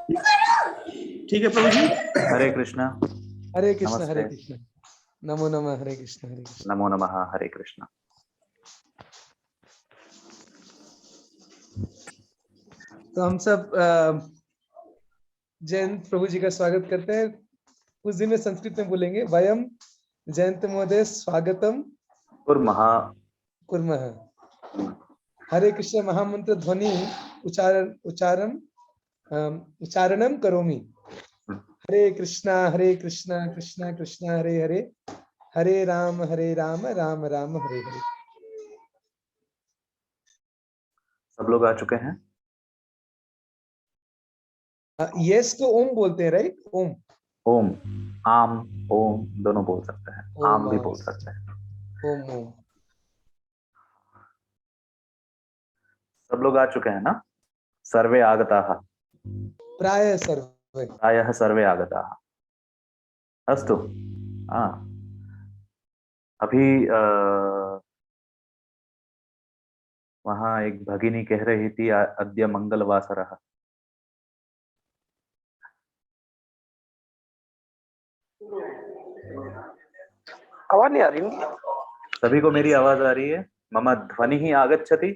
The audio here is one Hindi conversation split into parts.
ठीक है प्रभु जी। हरे कृष्णा। हरे कृष्ण नमस्ते। हरे कृष्ण। नमो नमः। हरे कृष्ण हरे कृष्ण। नमो नमः। हरे कृष्णा। तो हम सब जयंत प्रभु जी का स्वागत करते हैं। उस दिन में संस्कृत में बोलेंगे, वयम जयंत महोदय स्वागतम कुर्मः। कुर्मः। हरे कृष्ण महामंत्र ध्वनि उच्चारणम करोमि। हरे कृष्णा कृष्णा कृष्णा हरे हरे, हरे राम राम राम हरे हरे। सब लोग आ चुके हैं? यस को ओम बोलते हैं, राइट? ओम ओम, आम, ओम दोनों बोल सकते हैं, आम भी बोल सकते हैं। ओम ओम। सब लोग आ चुके हैं ना? सर्वे आगताः। प्राय सर्वे। प्रायः सर्वे आगताः। अस्तु। अभी वहां एक भगिनी कह रही थी अद्य मंगलवासरः। आवाज नहीं आ रही उनकी? सभी को मेरी आवाज आ रही है? मम ध्वनि ही आगच्छति?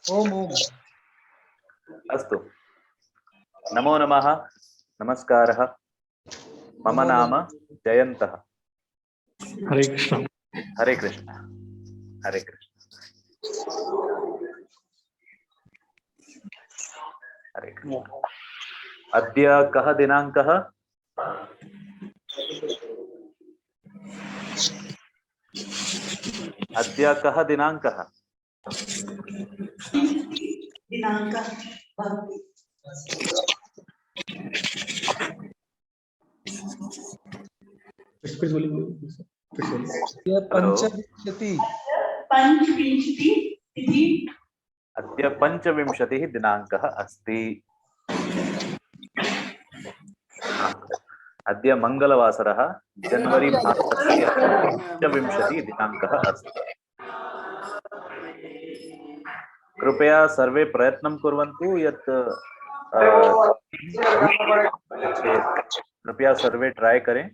ओम ओम। अस्तु। नमो नमः। नमस्कारः। मम नमो नाम नमः। जयन्तः। हरे कृष्ण। हरे कृष्ण। हरे कृष्ण। हरे कृष्ण। अद्य कः दिनाङ्कः? अद्य कः दिनाङ्कः? दिनांक पंचविंशति। पंचविंशति तिथि। अद्य 25 दिनाङ्कः अस्ति। अद्य मंगलवासरः जनवरी मासस्य 25 दिनाङ्कः अस्ति। कृपया सर्वे प्रयत्नं कुर्वन्तु यत् कृपया सर्वे ट्राई करें,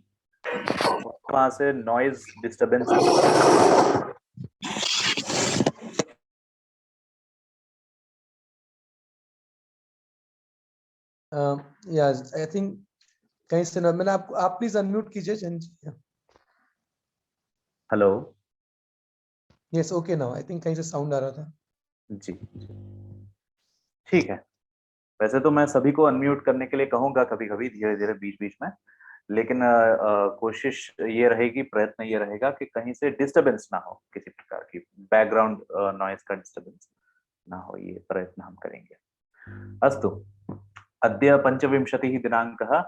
वहां से नॉइज डिस्टरबेंस नहीं। यस आई थिंक कहीं से ना, मैंने आपको, आप प्लीज अनम्यूट कीजिए जन जी। Hello. Yes okay now, I think कहीं से साउंड आ रहा था। जी ठीक है। वैसे तो मैं सभी को अनम्यूट करने के लिए कहूंगा कभी कभी धीरे धीरे बीच बीच में, लेकिन कोशिश ये रहेगी, प्रयत्न ये रहेगा कि कहीं से डिस्टरबेंस ना हो, किसी प्रकार की बैकग्राउंड नॉइज का डिस्टरबेंस ना हो, ये प्रयत्न हम करेंगे। अस्तु। अद्य 25 दिनाङ्कः।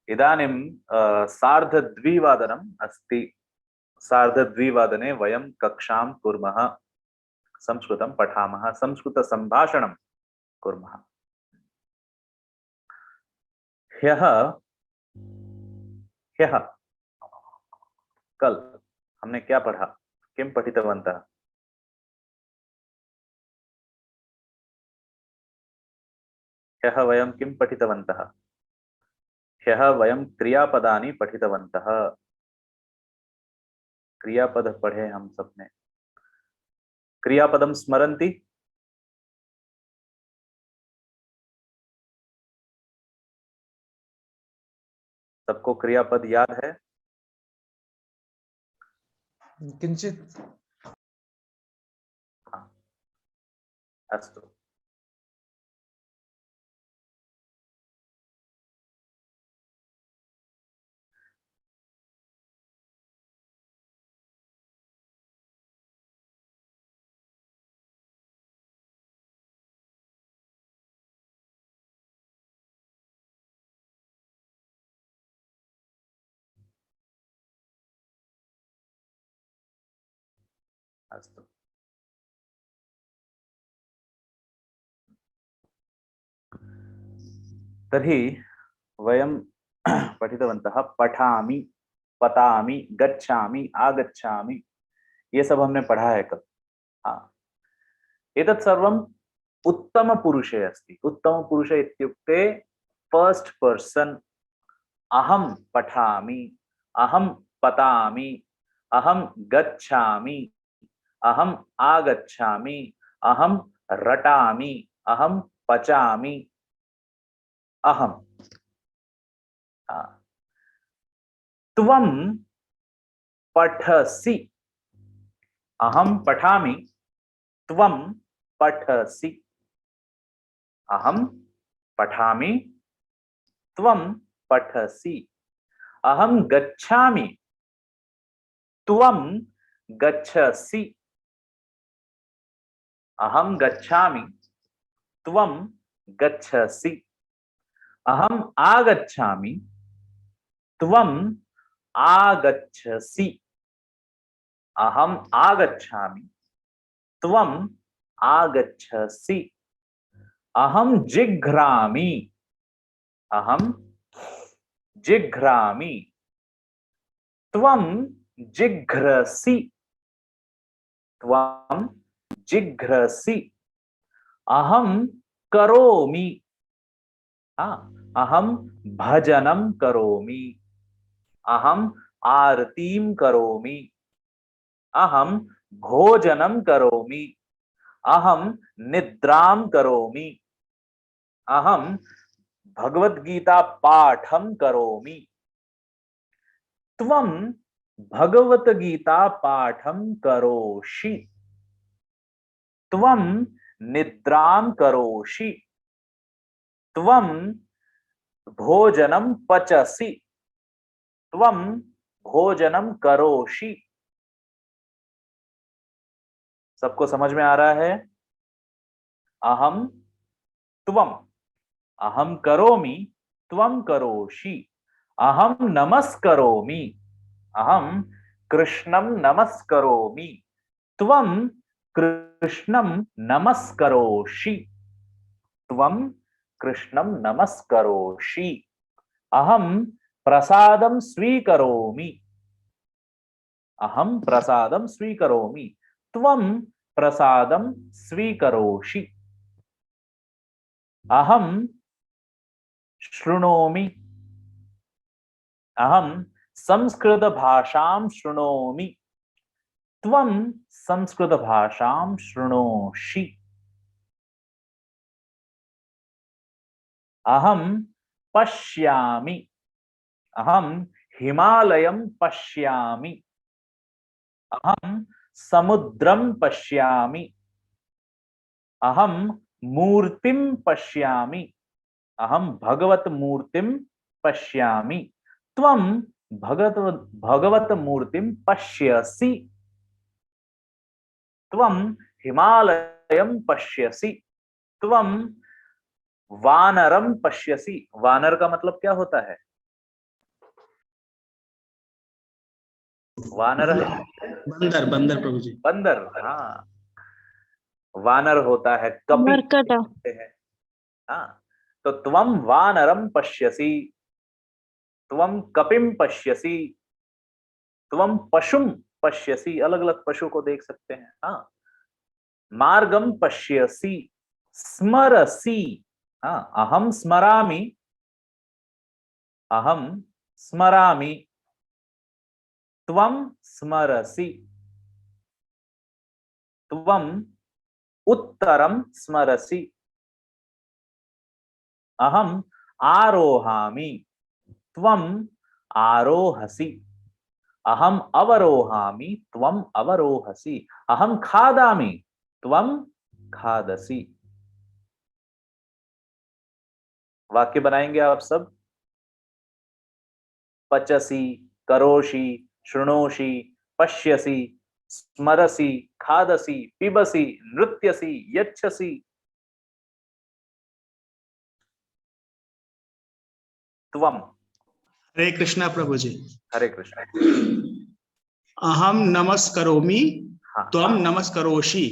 इदानीं सार्धद्विवादनम् अस्ति। सार्धद्विवादने वयं कक्षां कुर्मः, संस्कृतं पठामः, संस्कृतसम्भाषणं कुर्मः। ह्यः ह्यः कल हमने क्या पढ़ा? किं पठितवन्तः? ह्यः वयं किं पठितवन्तः? ह्यः वयं क्रियापदानि पठितवन्तः। क्रियापद पढ़े हम सबने। क्रियापदं स्मरन्ति? सबको क्रियापद याद है? किंचित। अस्तु। अस्तु। तर्हि वयं पठितवन्तः पठामि, पतामि, गच्छामि, आगच्छामि, ये सब हमने पढ़ा है कल। हाँ, एतत् सर्वं उत्तम पुरुषे अस्ति। उत्तम पुरुष इत्युक्ते फर्स्ट पर्सन। अहम पठामि, अहम पतामि, अहम गच्छामि, अहम आगच्छामि, अहम रटामि, अहम पचामि, अहम। त्वं पठसि, अहम पठामि, त्वं पठसि, अहम पठामि, त्वं पठसि, अहम गच्छामि, त्वं गच्छसि, अहम गच्छामि, त्वं गच्छसि, अहम आगच्छामि, त्वं आगच्छसि, अहम आगच्छामि, त्वं आगच्छसि, अहम जिघ्रामि, अहम जिघ्रामि, त्वं जिघ्रसि, त्वं जिघ्रसि, अहम करोमि, अहम भजनं करोमि, अहम आरतीं करोमि, अहम भोजनं करोमि, अहम निद्रां करोमि, अहम भगवद्गीता पाठं करोमि, त्वं भगवद्गीता पाठं करोषि, त्वं निद्रां करोषि, त्वं भोजनं पचसि, त्वं भोजनं करोषि। सबको समझ में आ रहा है? अहम त्वं, अहम करोमि, त्वं करोषि, अहम नमस्करोमि, अहम कृष्णं नमस्करोमि, त्वं कृष्णं नमस्करोषि, त्वं कृष्णं नमस्करोषि, अहम प्रसादं स्वीकरोमि, अहम प्रसादं स्वीकरोमि, त्वं प्रसादं स्वीकरोषि, अहम शृणोमि, अहम संस्कृत भाषां शृणोमि, त्वं संस्कृत भाषां शृणोषि, अहम पश्यामि, अहम हिमालयं पश्यामि, अहम समुद्रं पश्यामि, अहम मूर्तिं पश्यामि, अहम भगवत मूर्तिं पश्यामि, त्वं भगवत मूर्तिं पश्यसि, त्वं हिमालयं पश्यसि, त्वं वानरं पश्यसि। वानर का मतलब क्या होता है? वानर है बंदर, बंदर प्रभु जी। बंदर। हाँ, वानर होता है, कपि मरकट। होते हैं। हाँ, तो त्वं वानरं पश्यसि, त्वं कपिं पश्यसि, त्वं पशुं पश्यसि। अलग अलग पशु को देख सकते हैं। हाँ, मार्गं पश्यसि, स्मरसि। हाँ, अहम स्मरामि, अहम स्मरामि, त्वं स्मरसि, त्वं उत्तरं स्मरसि, अहम आरोहामि, त्वं आरोहसि, अहम अवरोहामि, त्वं अवरोहसि, अहम खादामि, त्वं खादसि। वाक्य बनाएंगे आप सब। पचसि, करोषि, शृणोषि, पश्यसि, स्मरसि, खादसि, पिबसि, नृत्यसि, यच्छसि। त्वं। हरे कृष्णा प्रभु जी। हरे कृष्ण। अहम नमस्करोमि, हाँ, त्वं नमस्करोषि।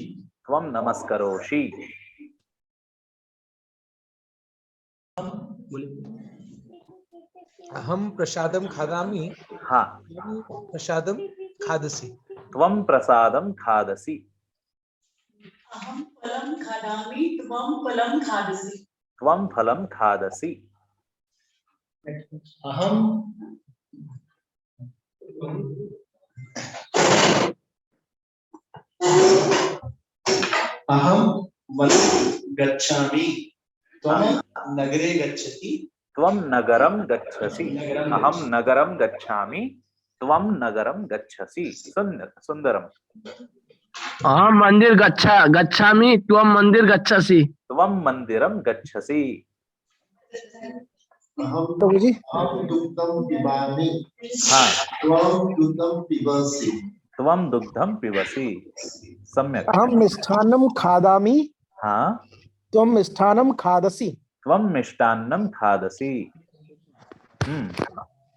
त्वं नमस्करोषि। अहम प्रसादम खादामि, हाँ, त्वं प्रसादम खादसि। त्वं प्रसादं खादसि। अहम फलम खादामि त्वं फलं खादसि। त्वं फलं खादसि। अहम अहम वनं गच्छामि त्वं नगरे गच्छति। त्वं नगरं गच्छसि। अहं नगरं गच्छामि, त्वं नगरं गच्छसि। सुंदरम। अहम मंदिर गच्छामि त्वम मंदिर गच्छसि। त्वं मंदिरं गच्छसि। प्रभु जी अहम दुग्धम पिबामि हाँ, त्वं दुग्धम पिबसि। त्वं दुग्धं पिबसि। सम्यक। अहम मिष्ठान्नं खादामि हाँ, त्वं मिष्ठान्नं खादसि। त्वं मिष्टान्नं खादसि।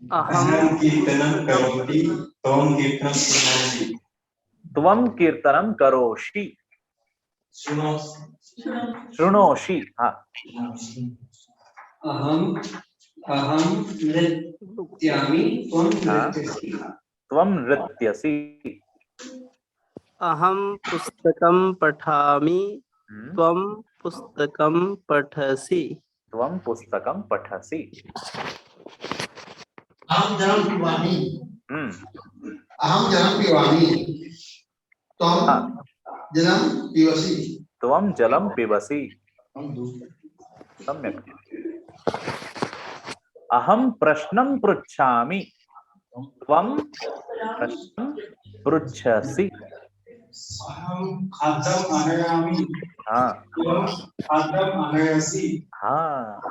अहम कीर्तनं करोति त्वं कीर्तनं शृणोषि। त्वं कीर्तनं करोषि। शृणोषि। हाँ, अहम अहम नृत्यामि त्वं नृत्यसि। त्वं नृत्यसि। अहम पुस्तकं पठामि हम्म, त्वम पुस्तकं पठसि। त्वं पुस्तकं पठसि। अहम जलं पिबामि हम्म, अहम जलं पिबामि त्वं हाँ, जलं पिबसि। त्वं जलं पिबसि। सम्यक्। अहं प्रश्नं पृच्छामि त्वं प्रश्नं पृच्छसि। अहम खाद्यम् आनयामि हाँ, त्वं खाद्यम् आनयसि। हाँ,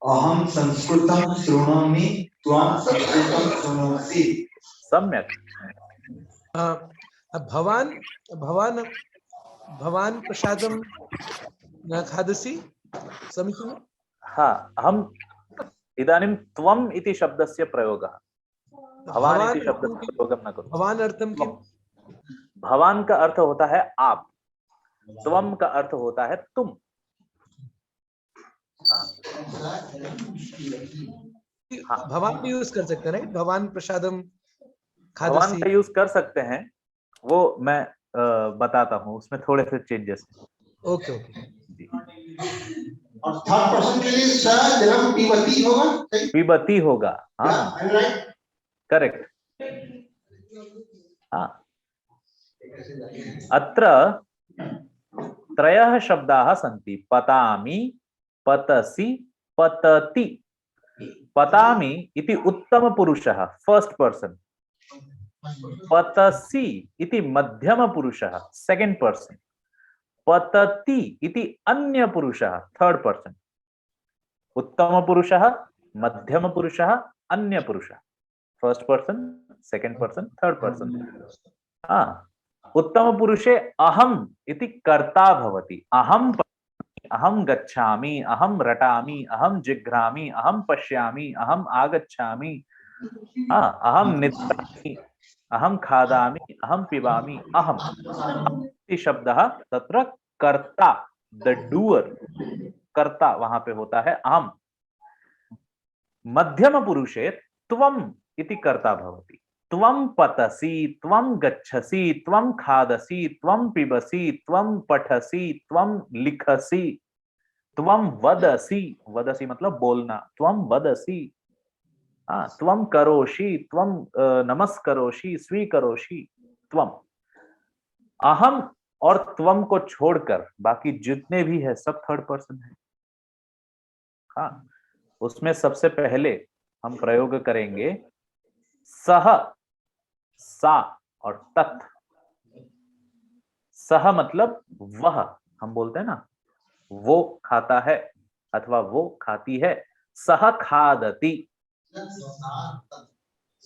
अहम संस्कृतं शृणोमि त्वं संस्कृतं शृणोषि। सम्यक्। भवान भवान भवान प्रसादं न खादसि। समीचीनं। हाँ, अहम् इदानीं त्वम् इति शब्दस्य प्रयोगः। भवान इति शब्दस्य प्रयोगं न करो। भवान अर्थं किम्? भवान का अर्थ होता है आप, त्वम का अर्थ होता है तुम। हाँ, भवान भी यूज कर सकते हैं, राइट? भवान प्रसादम भगवान खादसी। का यूज कर सकते हैं, वो मैं बताता हूँ, उसमें थोड़े से चेंजेस हैं। Okay okay. जी, और थर्ड पर्सन के लिए स जन्म पिबती होगा, सही? पिबती होगा। हाँ, राइट। करेक्ट। हाँ, अत्र त्रयः शब्दाः सन्ति। पतामि, पतसि, पतति। पतामि इति उत्तम पुरुषः, फर्स्ट पर्सन। पतसि इति मध्यम पुरुषः, सेकंड पर्सन। पतति इति अन्य पुरुषः, थर्ड पर्सन। उत्तम पुरुषः, मध्यम पुरुषः, अन्य पुरुषः। First person, second person, third person. हाँ, उत्तम पुरुषे अहम इति कर्ता भवति। अहम गच्छामि, अहम रटामि, अहम जिघ्रामि, अहम पश्यामि, अहम आगच्छामि। हाँ, अहम निद्रामि, अहम खादामि, अहम पिबामि। अहम इति शब्दः तत्र कर्ता, द डूअर, कर्ता वहां पे होता है अहम। मध्यम पुरुषे त्वम इति कर्ता भवति। त्वं पतसि, त्वं गच्छसि, त्वं खादसि, त्वं पिबसि, त्वं पठसि, त्वं लिखसि, त्वं वदसि। वदसि मतलब बोलना। त्वं वदसि। त्वं करोषि, त्वं नमस्करोषि, स्वीकरोषि। त्वं। अहम और त्वं को छोड़कर बाकी जितने भी है सब थर्ड पर्सन है। हाँ, उसमें सबसे पहले हम प्रयोग करेंगे सह, सा और तत्। सह मतलब वह, हम बोलते हैं ना, वो खाता है अथवा वो खाती है। सह खादति।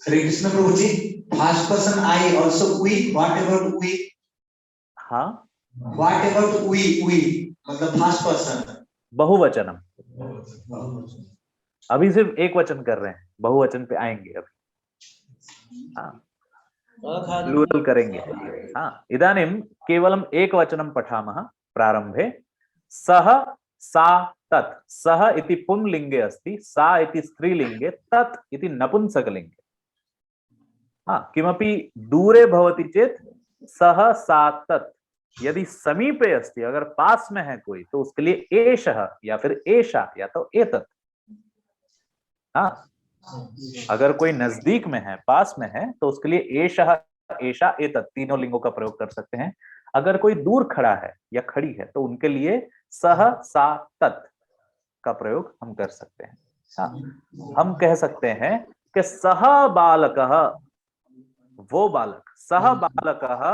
हरे कृष्ण प्रभु जी। First person I also we, what about we? हाँ, व्हाट अबाउट वी मतलब फर्स्ट पर्सन बहुवचनम। अभी सिर्फ एक वचन कर रहे हैं, बहुवचन पे आएंगे अभी। हाँ, प्लूरल करेंगे। हाँ, इदानीं केवलम एक वचनं पठामः प्रारंभे। सह, सा, तत्। सह इति पुंलिंगे अस्ति, सा इति स्त्रीलिंगे, तत् इति नपुंसकलिंगे। हाँ, किमपि दूरे भवति चेत सह सा तत्, यदि समीपे अस्ति, अगर पास में है कोई, तो उसके लिए एषः या फिर एषा या तो एतत्। हाँ, अगर कोई नजदीक में है, पास में है, तो उसके लिए एषः एषा एतत् तीनों लिंगों का प्रयोग कर सकते हैं। अगर कोई दूर खड़ा है या खड़ी है, तो उनके लिए सह सा तत् का प्रयोग हम कर सकते हैं। हाँ, हम कह सकते हैं कि सह बालकः, वो बालक, सह बालकः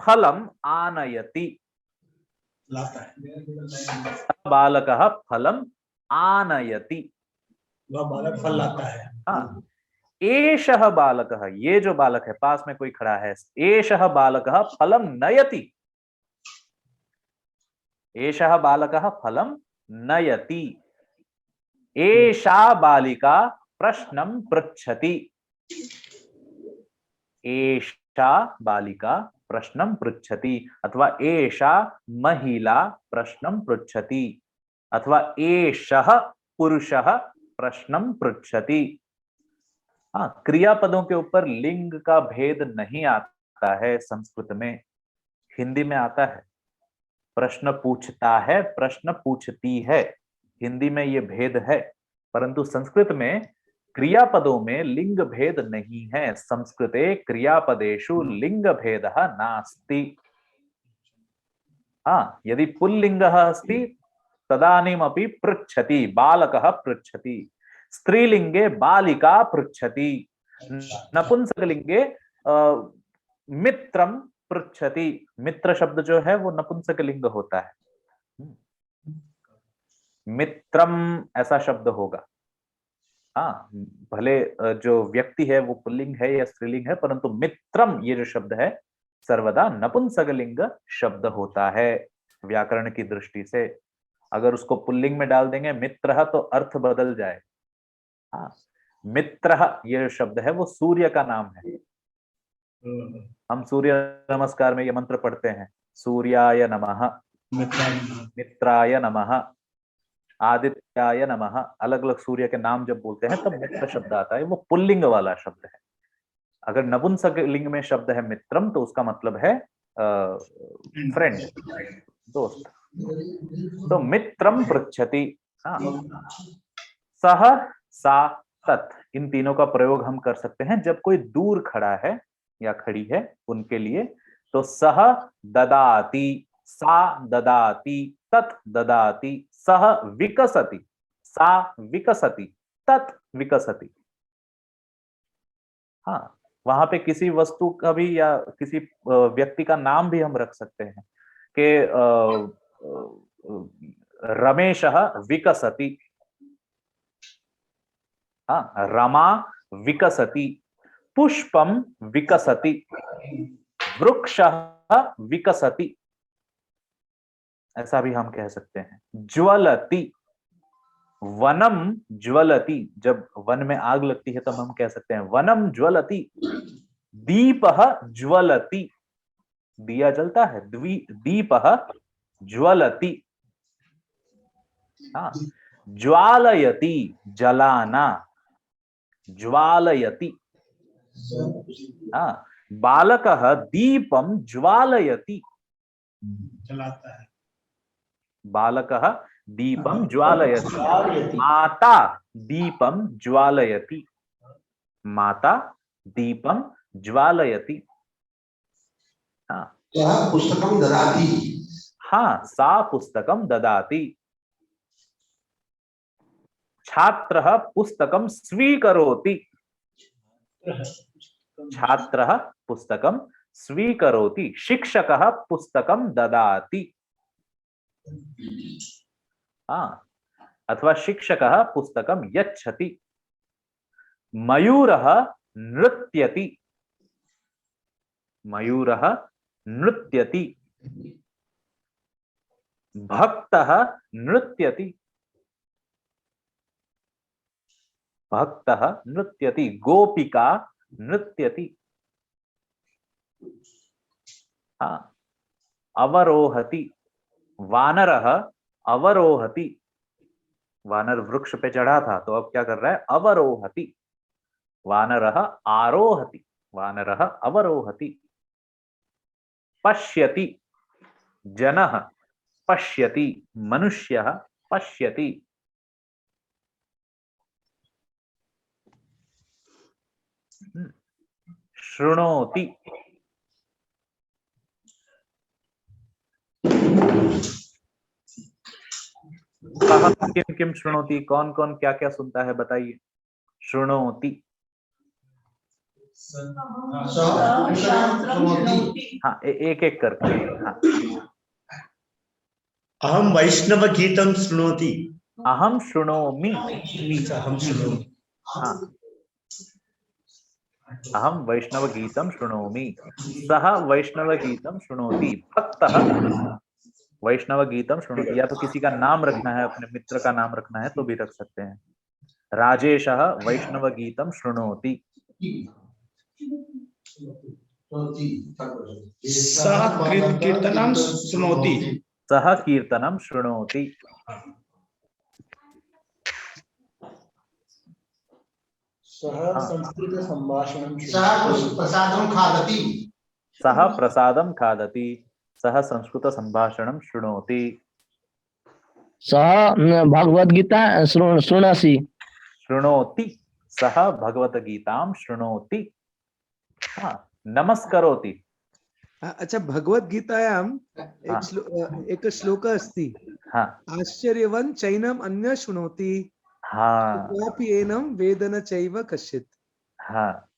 फलम आनयति, लाता है, सह बालकः फलम आनयति। वह बालक फल लाता है। हाँ, एषः बालकः, ये जो बालक है, पास में कोई खड़ा है, एषः बालकः फलम नयति, एषः बालकः फलम नयति। एषा बालिका प्रश्नं पृच्छति, एषा बालिका प्रश्नं पृच्छति, अथवा एषा महिला प्रश्नं पृच्छति, अथवा एषः पुरुषः प्रश्नं पृच्छति। हाँ, क्रियापदों के ऊपर लिंग का भेद नहीं आता है संस्कृत में, हिंदी में आता है। प्रश्न पूछता है, प्रश्न पूछती है, हिंदी में ये भेद है, परंतु संस्कृत में क्रियापदों में लिंग भेद नहीं है। संस्कृते क्रियापदेषु लिंग भेदः नास्ति। हाँ, यदि पुल्लिंगः अस्ति तदानीमपि पृच्छति, बालकः पृच्छति। स्त्रीलिंगे बालिका पृच्छति, नपुंसकलिंगे मित्रम पृच्छति। मित्र शब्द जो है वो नपुंसकलिंग होता है, मित्रम ऐसा शब्द होगा। हाँ, भले जो व्यक्ति है वो पुल्लिंग है या स्त्रीलिंग है, परंतु मित्रम ये जो शब्द है सर्वदा नपुंसकलिंग शब्द होता है व्याकरण की दृष्टि से। अगर उसको पुल्लिंग में डाल देंगे मित्रः, तो अर्थ बदल जाए। हाँ, मित्रः ये जो शब्द है वो सूर्य का नाम है। हम सूर्य नमस्कार में ये मंत्र पढ़ते हैं, सूर्याय नमः, मित्राय नमः, आदित्याय नमः। अलग अलग सूर्य के नाम जब बोलते हैं तब मित्र शब्द आता है, वो पुल्लिंग वाला शब्द है। अगर नपुंसकलिंग में शब्द है मित्रम, तो उसका मतलब है फ्रेंड, दोस्त। तो मित्रम पृच्छति। हाँ, सह सा तत्, इन तीनों का प्रयोग हम कर सकते हैं जब कोई दूर खड़ा है या खड़ी है उनके लिए। तो सह ददाति, सा ददाति, तत् ददाति, सह विकसति, सा विकसति, तत् विकसति। हाँ, वहां पे किसी वस्तु का भी या किसी व्यक्ति का नाम भी हम रख सकते हैं कि रमेशः विकसति। हाँ, रमा विकसति, पुष्पम विकसति, वृक्षः विकसति, ऐसा भी हम कह सकते हैं। ज्वलति, वनम ज्वलति, जब वन में आग लगती है तब हम कह सकते हैं वनम ज्वलति। दीपः ज्वलति, दिया जलता है, दीपः ज्वलति। हाँ, ज्वालयति, जलाना, ज्वालयति। हाँ, बालकः दीपम ज्वालयति, जलाता है। बालकः दीपम ज्वालयति। माता दीपम ज्वालयति, माता दीपम ज्वालयति। हाँ, पुस्तकं ददाति, हाँ, सा पुस्तकं ददाति। छात्रः पुस्तकं स्वीकरोति, छात्रः पुस्तकं स्वीकरोति। शिक्षकः पुस्तकं ददाति। हाँ, अथवा शिक्षकः पुस्तकं यच्छति। मयूरः नृत्यति, मयूरः नृत्यति। भक्तः नृत्यति, भक्तः नृत्यति। गोपिका नृत्यति। हाँ, अवरोहति, वानरः अवरोहति। वानर वृक्ष पे चढ़ा था तो अब क्या कर रहा है, अवरोहति। वानरः आरोहति, वानरः अवरोहति। पश्यति जनः पश्यति, मनुष्यः पश्यति। शृणोति, कः किम किम शृणोति, कौन कौन क्या क्या सुनता है बताइए। शृणोति, शास्त्रं शृणोति। हाँ एक एक करके। हाँ, अहम वैष्णव गीतम शृणोति। अहम शृणोमि। अहम शृणोमि। हाँ, अहम वैष्णव गीतम शृणोमि, सः वैष्णव गीतम शृणोति, भक्तः वैष्णव गीतम शृणोति। या तो किसी का नाम रखना है, अपने मित्र का नाम रखना है तो भी रख सकते हैं। राजेशः वैष्णव गीतम शृणोति। सः कीर्तनं शृणोति। सः कीर्तनं शृणोति। सः संस्कृत संभाषणं सः प्रसादं खादति। सः प्रसादं खादति, सः संस्कृत संभाषणं शृणोति। सः भगवद्गीता शृणोति। शृणोति, सः भगवद्गीतां शृणोति। हाँ, नमस्करोति। अच्छा, भगवद्गीतायां एक श्लोक अस्ति। हाँ, आश्चर्यवन् चैनम् अन्य शृणोति, हाँ, तथापि एनं वेद न चैव कश्चित्। हाँ,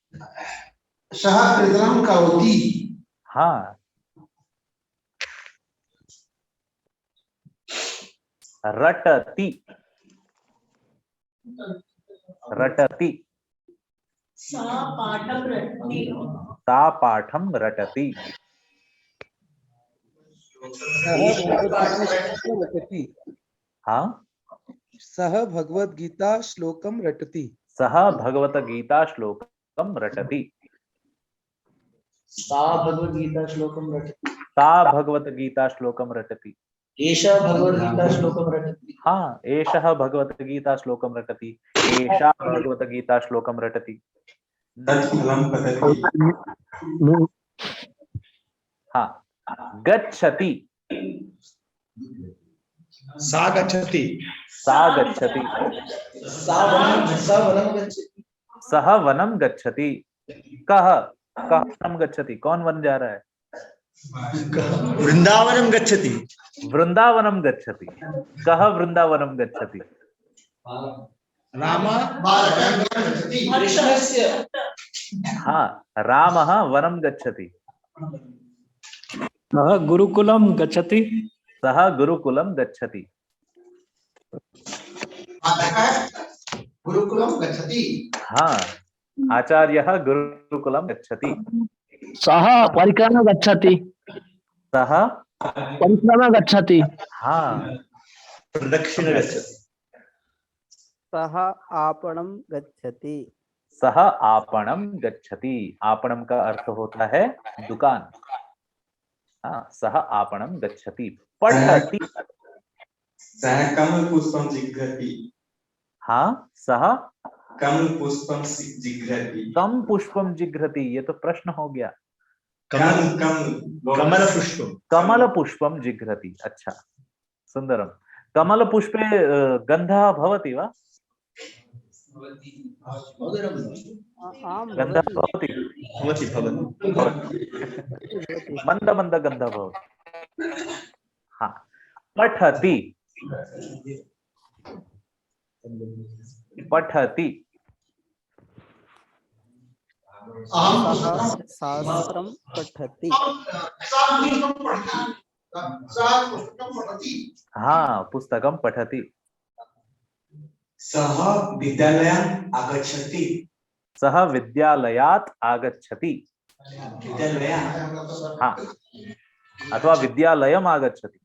सः कीर्तनं करोति। हाँ। रटति, रटति, सा पाठं रटति। सा पाठं रटति। हाँ, सः भगवद्गीता श्लोकं रटति। सः भगवद्गीता श्लोकं रटति। सा भगवद्गीता श्लोकं रटति। सा भगवद्गीता श्लोकं रटति। एषः भगवद्गीता श्लोकं रटति। हाँ, एषः भगवद्गीता श्लोकं रटति, एषा भगवद्गीता श्लोकं रटति। तत्फलं पठति। हाँ, गच्छति, सा गच्छति। सा गच्छति, सा वनं गच्छति। सः वनं गच्छति। कः वनं गच्छति, कौन वन जा रहा है? वृंदावनम गच्छति। वृंदावनम गच्छति। कः वृंदावनम गच्छति? राम कृष्णस्य। हाँ, रामः वनं गच्छति। सः गुरुकुलं गच्छति। सः गुरुकुलं गच्छति। गुरुकुलं गच्छति। हाँ, आचार्यः गुरुकुलं गच्छति। सः परिक्रम गच्छति। सः परिक्रम गच्छति। हाँ, प्रदक्षिण गच्छति। सः आपणं गच्छति। सः आपणं गच्छति। आपणम का अर्थ होता है दुकान। हाँ, सः आपणं गच्छति। पठति, सः कमलपुष्पं जिघ्रति। हाँ, सः कमलपुष्पं जिघ्रति। कम पुष्पम जिघ्रति, ये तो प्रश्न हो गया। कमल पुष्पम। कमल पुष्पम जिघ्रति। अच्छा, सुंदरम। कमल पुष्पे गंधः भवति वा? गंधः भवति। मंद मंद गंधः भवति। हाँ, पठति, पठति। शास्त्रं पठति। हाँ, पुस्तकं पठति। सः विद्यालयम् आगच्छति। सः विद्यालयात् आगच्छति। हाँ, अथवा विद्यालयम् आगच्छति।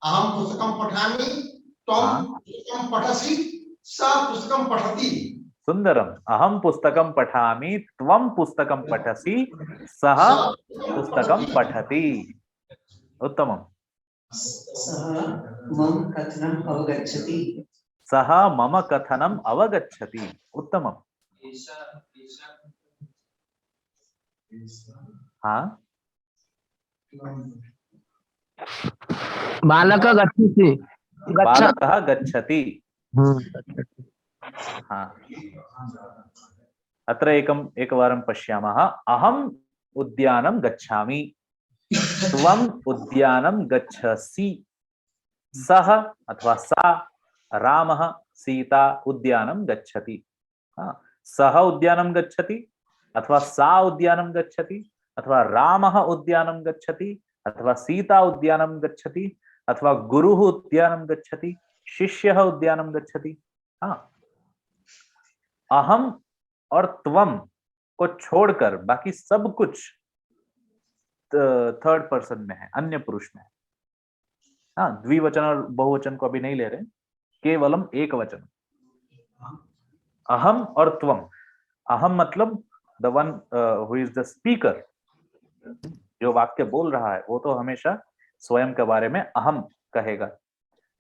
अहं पुस्तकं पठामि, त्वं पुस्तकं पठसि, सः पुस्तकं पठति। सुंदरम। अहम पुस्तकं पठामि, त्वं पुस्तकं पठसि, सः पुस्तकं पठति। उत्तमम्। सः मम कथनम् अवगच्छति। सः मम कथनम् अवगच्छति। उत्तमम्। हाँ, बालक गच्छति बालकः गच्छति। गच्छति। हाँ, अत्र एकवारं पश्यामः। अहम् उद्यानं गच्छामि, त्वम् उद्यानं गच्छसि, सः अथवा सा, रामः सीता उद्यानं गच्छति। हाँ, सः उद्यानं गच्छति अथवा सा उद्यानं गच्छति अथवा रामः उद्यानं गच्छति अथवा सीता उद्यानं गच्छति अथवा गुरुः उद्यानं गच्छति, शिष्यः उद्यानं गच्छति। हाँ, अहम और त्वम को छोड़कर बाकी सब कुछ थर्ड पर्सन में है, अन्य पुरुष में है। हाँ, द्विवचन और बहुवचन को अभी नहीं ले रहे, केवलम एक वचन। अहम और त्वम। अहम मतलब the one who is the speaker, जो वाक्य बोल रहा है वो तो हमेशा स्वयं के बारे में अहम कहेगा।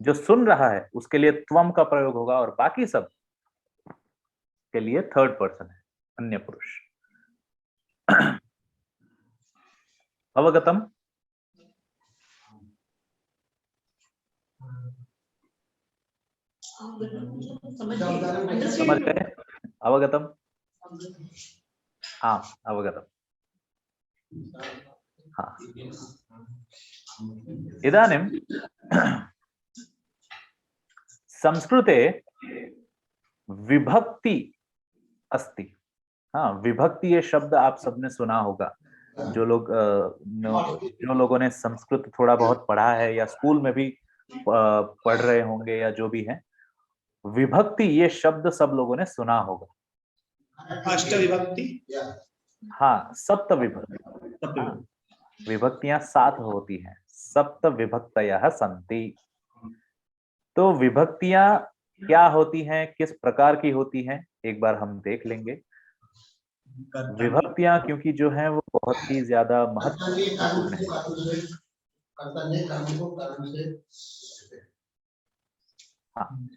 जो सुन रहा है उसके लिए त्वम का प्रयोग होगा और बाकी सब के लिए थर्ड पर्सन है, अन्य पुरुष। अवगतम? समझ गए? अवगतम? हाँ, अवगतम। हाँ, इदानीं संस्कृते विभक्ति अस्ति। हाँ, विभक्ति ये शब्द आप सबने सुना होगा। जो लोगों ने संस्कृत थोड़ा बहुत पढ़ा है या स्कूल में भी पढ़ रहे होंगे या जो भी है, विभक्ति ये शब्द सब लोगों ने सुना होगा। अष्टविभक्ति। हाँ, सप्त विभक्ति। हाँ, विभक्तियां 7 होती हैं, सप्त विभक्तयः सन्ति। तो विभक्तियां क्या होती हैं, किस प्रकार की होती हैं, एक बार हम देख लेंगे। विभक्तियां क्योंकि जो है वो बहुत ही ज्यादा महत्वपूर्ण है। हाँ,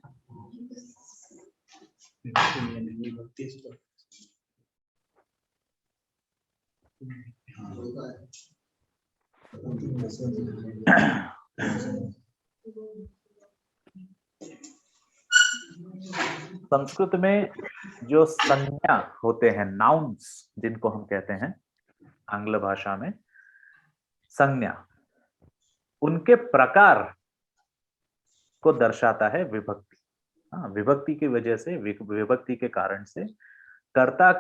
संस्कृत में जो संज्ञा होते हैं, नाउन्स जिनको हम कहते हैं आंग्ल भाषा में, संज्ञा, उनके प्रकार को दर्शाता है विभक्ति। हाँ, विभक्ति की वजह से, विभक्ति के कारण से कर्ता,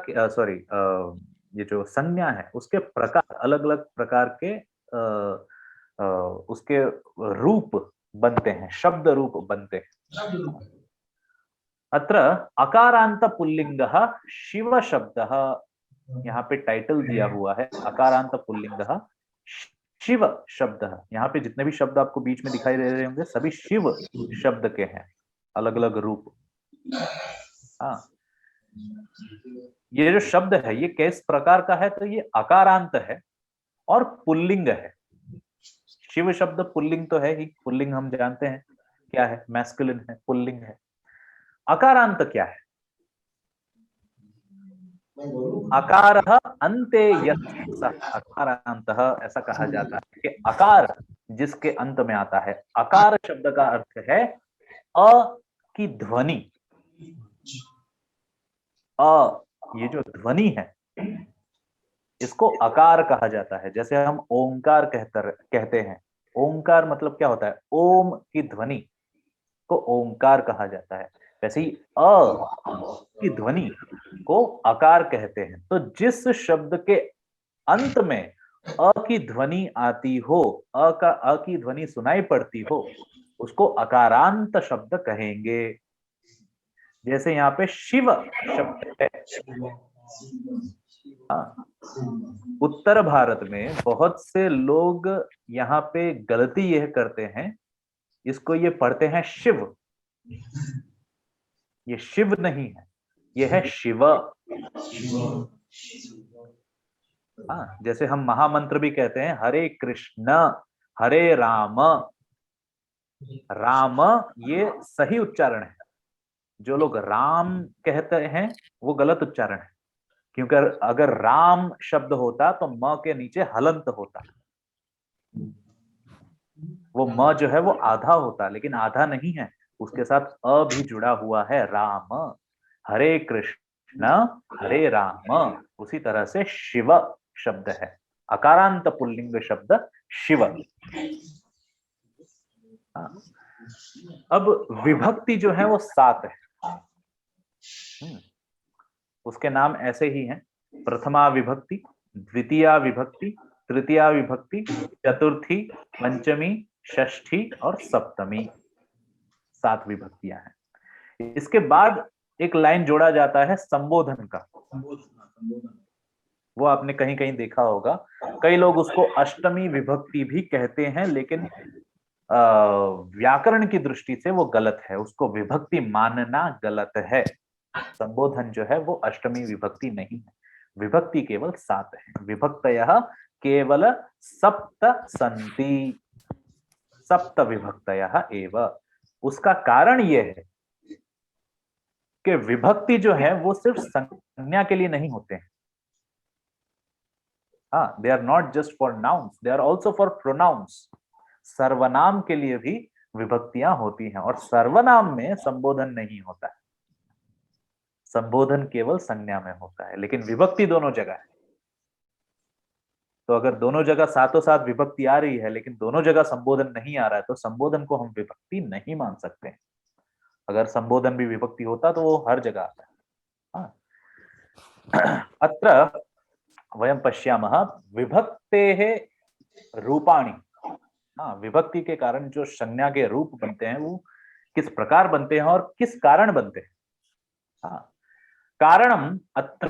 ये जो संज्ञा है उसके प्रकार, अलग अलग प्रकार के उसके रूप बनते हैं, शब्द रूप बनते हैं। अत्र अकारांत पुल्लिंगः शिव शब्दः, यहाँ पे टाइटल दिया हुआ है अकारांत पुल्लिंगः शिव शब्दः। यहाँ पे जितने भी शब्द आपको बीच में दिखाई दे रहे होंगे सभी शिव शब्द के हैं, अलग अलग रूप। हाँ, ये जो शब्द है ये किस प्रकार का है, तो ये अकारांत है और पुल्लिंग है। शिव शब्द पुल्लिंग तो है ही, पुल्लिंग हम जानते हैं क्या है, मैस्कुलिन है, पुल्लिंग है। अकारांत क्या है? अकारः अन्ते यत् अकारांतः, ऐसा कहा जाता है कि अकार जिसके अंत में आता है। अकार शब्द का अर्थ है अ की ध्वनि। अ, ये जो ध्वनि है इसको अकार कहा जाता है। जैसे हम ओंकार कहते हैं, ओंकार मतलब क्या होता है, ओम की ध्वनि को ओंकार कहा जाता है। वैसे ही अ की ध्वनि को अकार कहते हैं। तो जिस शब्द के अंत में अ की ध्वनि आती हो, अ की ध्वनि सुनाई पड़ती हो, उसको अकारांत शब्द कहेंगे। जैसे यहाँ पे शिव शब्द है। हाँ, उत्तर भारत में बहुत से लोग यहाँ पे गलती यह करते हैं, इसको ये पढ़ते हैं शिव। ये शिव नहीं है, ये है शिव। हाँ, जैसे हम महामंत्र भी कहते हैं हरे कृष्ण हरे राम। राम ये सही उच्चारण है, जो लोग राम कहते हैं वो गलत उच्चारण है, क्योंकि अगर राम शब्द होता तो म के नीचे हलंत होता, वो म जो है वो आधा होता, लेकिन आधा नहीं है, उसके साथ अ भी जुड़ा हुआ है, राम। हरे कृष्ण हरे राम, उसी तरह से शिव शब्द है, अकारांत पुल्लिंग शब्द शिव। अब विभक्ति जो है वो 7 है। उसके नाम ऐसे ही हैं, प्रथमा विभक्ति, द्वितीया विभक्ति, तृतीया विभक्ति, चतुर्थी, पंचमी, षष्ठी और सप्तमी, 7 विभक्तियां हैं। इसके बाद एक लाइन जोड़ा जाता है संबोधन का। वो आपने कहीं कहीं देखा होगा, कई लोग उसको अष्टमी विभक्ति भी कहते हैं, लेकिन व्याकरण की दृष्टि से वो गलत है, उसको विभक्ति मानना गलत है। संबोधन जो है वो अष्टमी विभक्ति नहीं है, विभक्ति केवल 7 है। विभक्तयः केवल सप्त सन्ति, सप्त विभक्तयः एव। उसका कारण ये है कि विभक्ति जो है वो सिर्फ संज्ञा के लिए नहीं होते हैं। They are not just for nouns, they are also for pronouns. सर्वनाम के लिए भी विभक्तियां होती हैं, और सर्वनाम में संबोधन नहीं होता है, संबोधन केवल संज्ञा में होता है, लेकिन विभक्ति दोनों जगह है। तो अगर दोनों जगह साथों साथ विभक्ति आ रही है लेकिन दोनों जगह संबोधन नहीं आ रहा है, तो संबोधन को हम विभक्ति नहीं मान सकते हैं। अगर संबोधन भी विभक्ति होता तो वो हर जगह आता है। अत्र वयं पश्यामः विभक्तेः रूपाणि। विभक्ति के कारण जो संज्ञा के रूप बनते हैं वो किस प्रकार बनते हैं और किस कारण बनते हैं। कारणम अत्र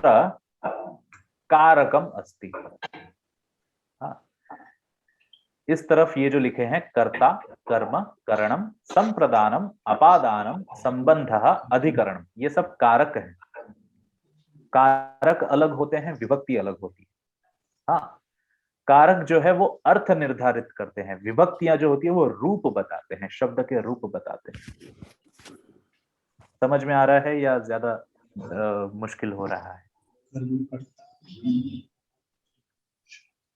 कारकम अस्ति। इस तरफ ये जो लिखे हैं कर्ता, कर्म, करणम, संप्रदानम, अपादानम, संबंधः, अधिकरणम, ये सब कारक हैं। कारक अलग होते हैं, विभक्ति अलग होती है। कारक जो है वो अर्थ निर्धारित करते हैं, विभक्तियां जो होती है वो रूप बताते हैं, शब्द के रूप बताते हैं। समझ में आ रहा है या ज्यादा मुश्किल हो रहा है?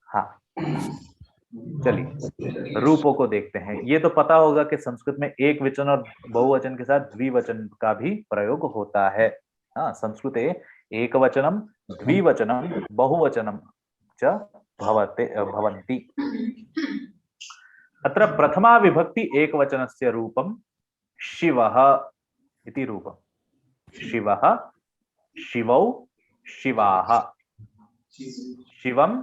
हाँ, चलिए रूपों को देखते हैं। ये तो पता होगा कि संस्कृत में एक वचन और बहुवचन के साथ द्विवचन का भी प्रयोग होता है। संस्कृते एकवचनम, द्विवचनम, बहुवचनम च भवन्ति। अत्र प्रथमा विभक्ति एकवचनस्य रूपं शिवः इति रूपम्। शिवः, शिवौ, शिवाः, शिवम,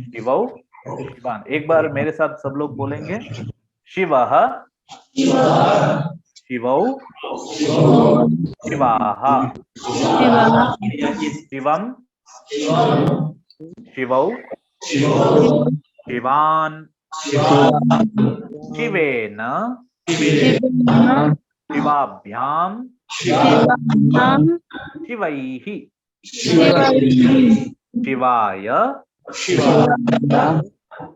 शिवौ, शिवान। एक बार मेरे साथ सब लोग बोलेंगे, शिवः, शिवौ, शिवाः, शिवम, शिवौ, शिवान, शिवेन, शिवाभ्याम, शिवैः, शिवाय,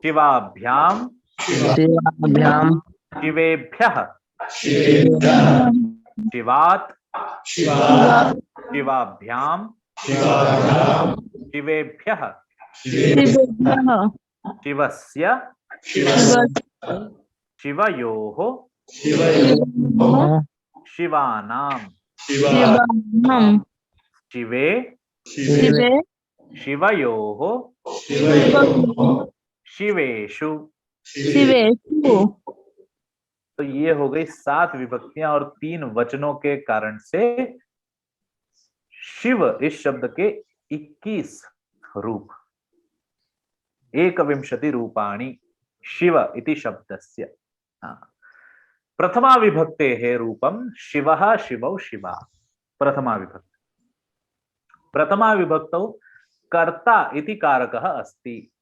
शिवाभ्याम, शिवेभ्यः, शिवात्, शिवाभ्याम, शिवेभ्यः, शिवस्य, शिवयोः, शिवानां, शिवे, शिवयोः, शिवेषु। तो ये हो गई 7 विभक्तियां और 3 वचनों के कारण से शिव इस शब्द के 21 रूप, 21 रूपाणि शिव इति शब्दस्य। प्रथमा विभक्तेः रूपं शिवः, शिवौ, शिवाः। प्रथमा विभक्ति। प्रथमा विभक्तौ कर्ता इति कारकः अस्ति।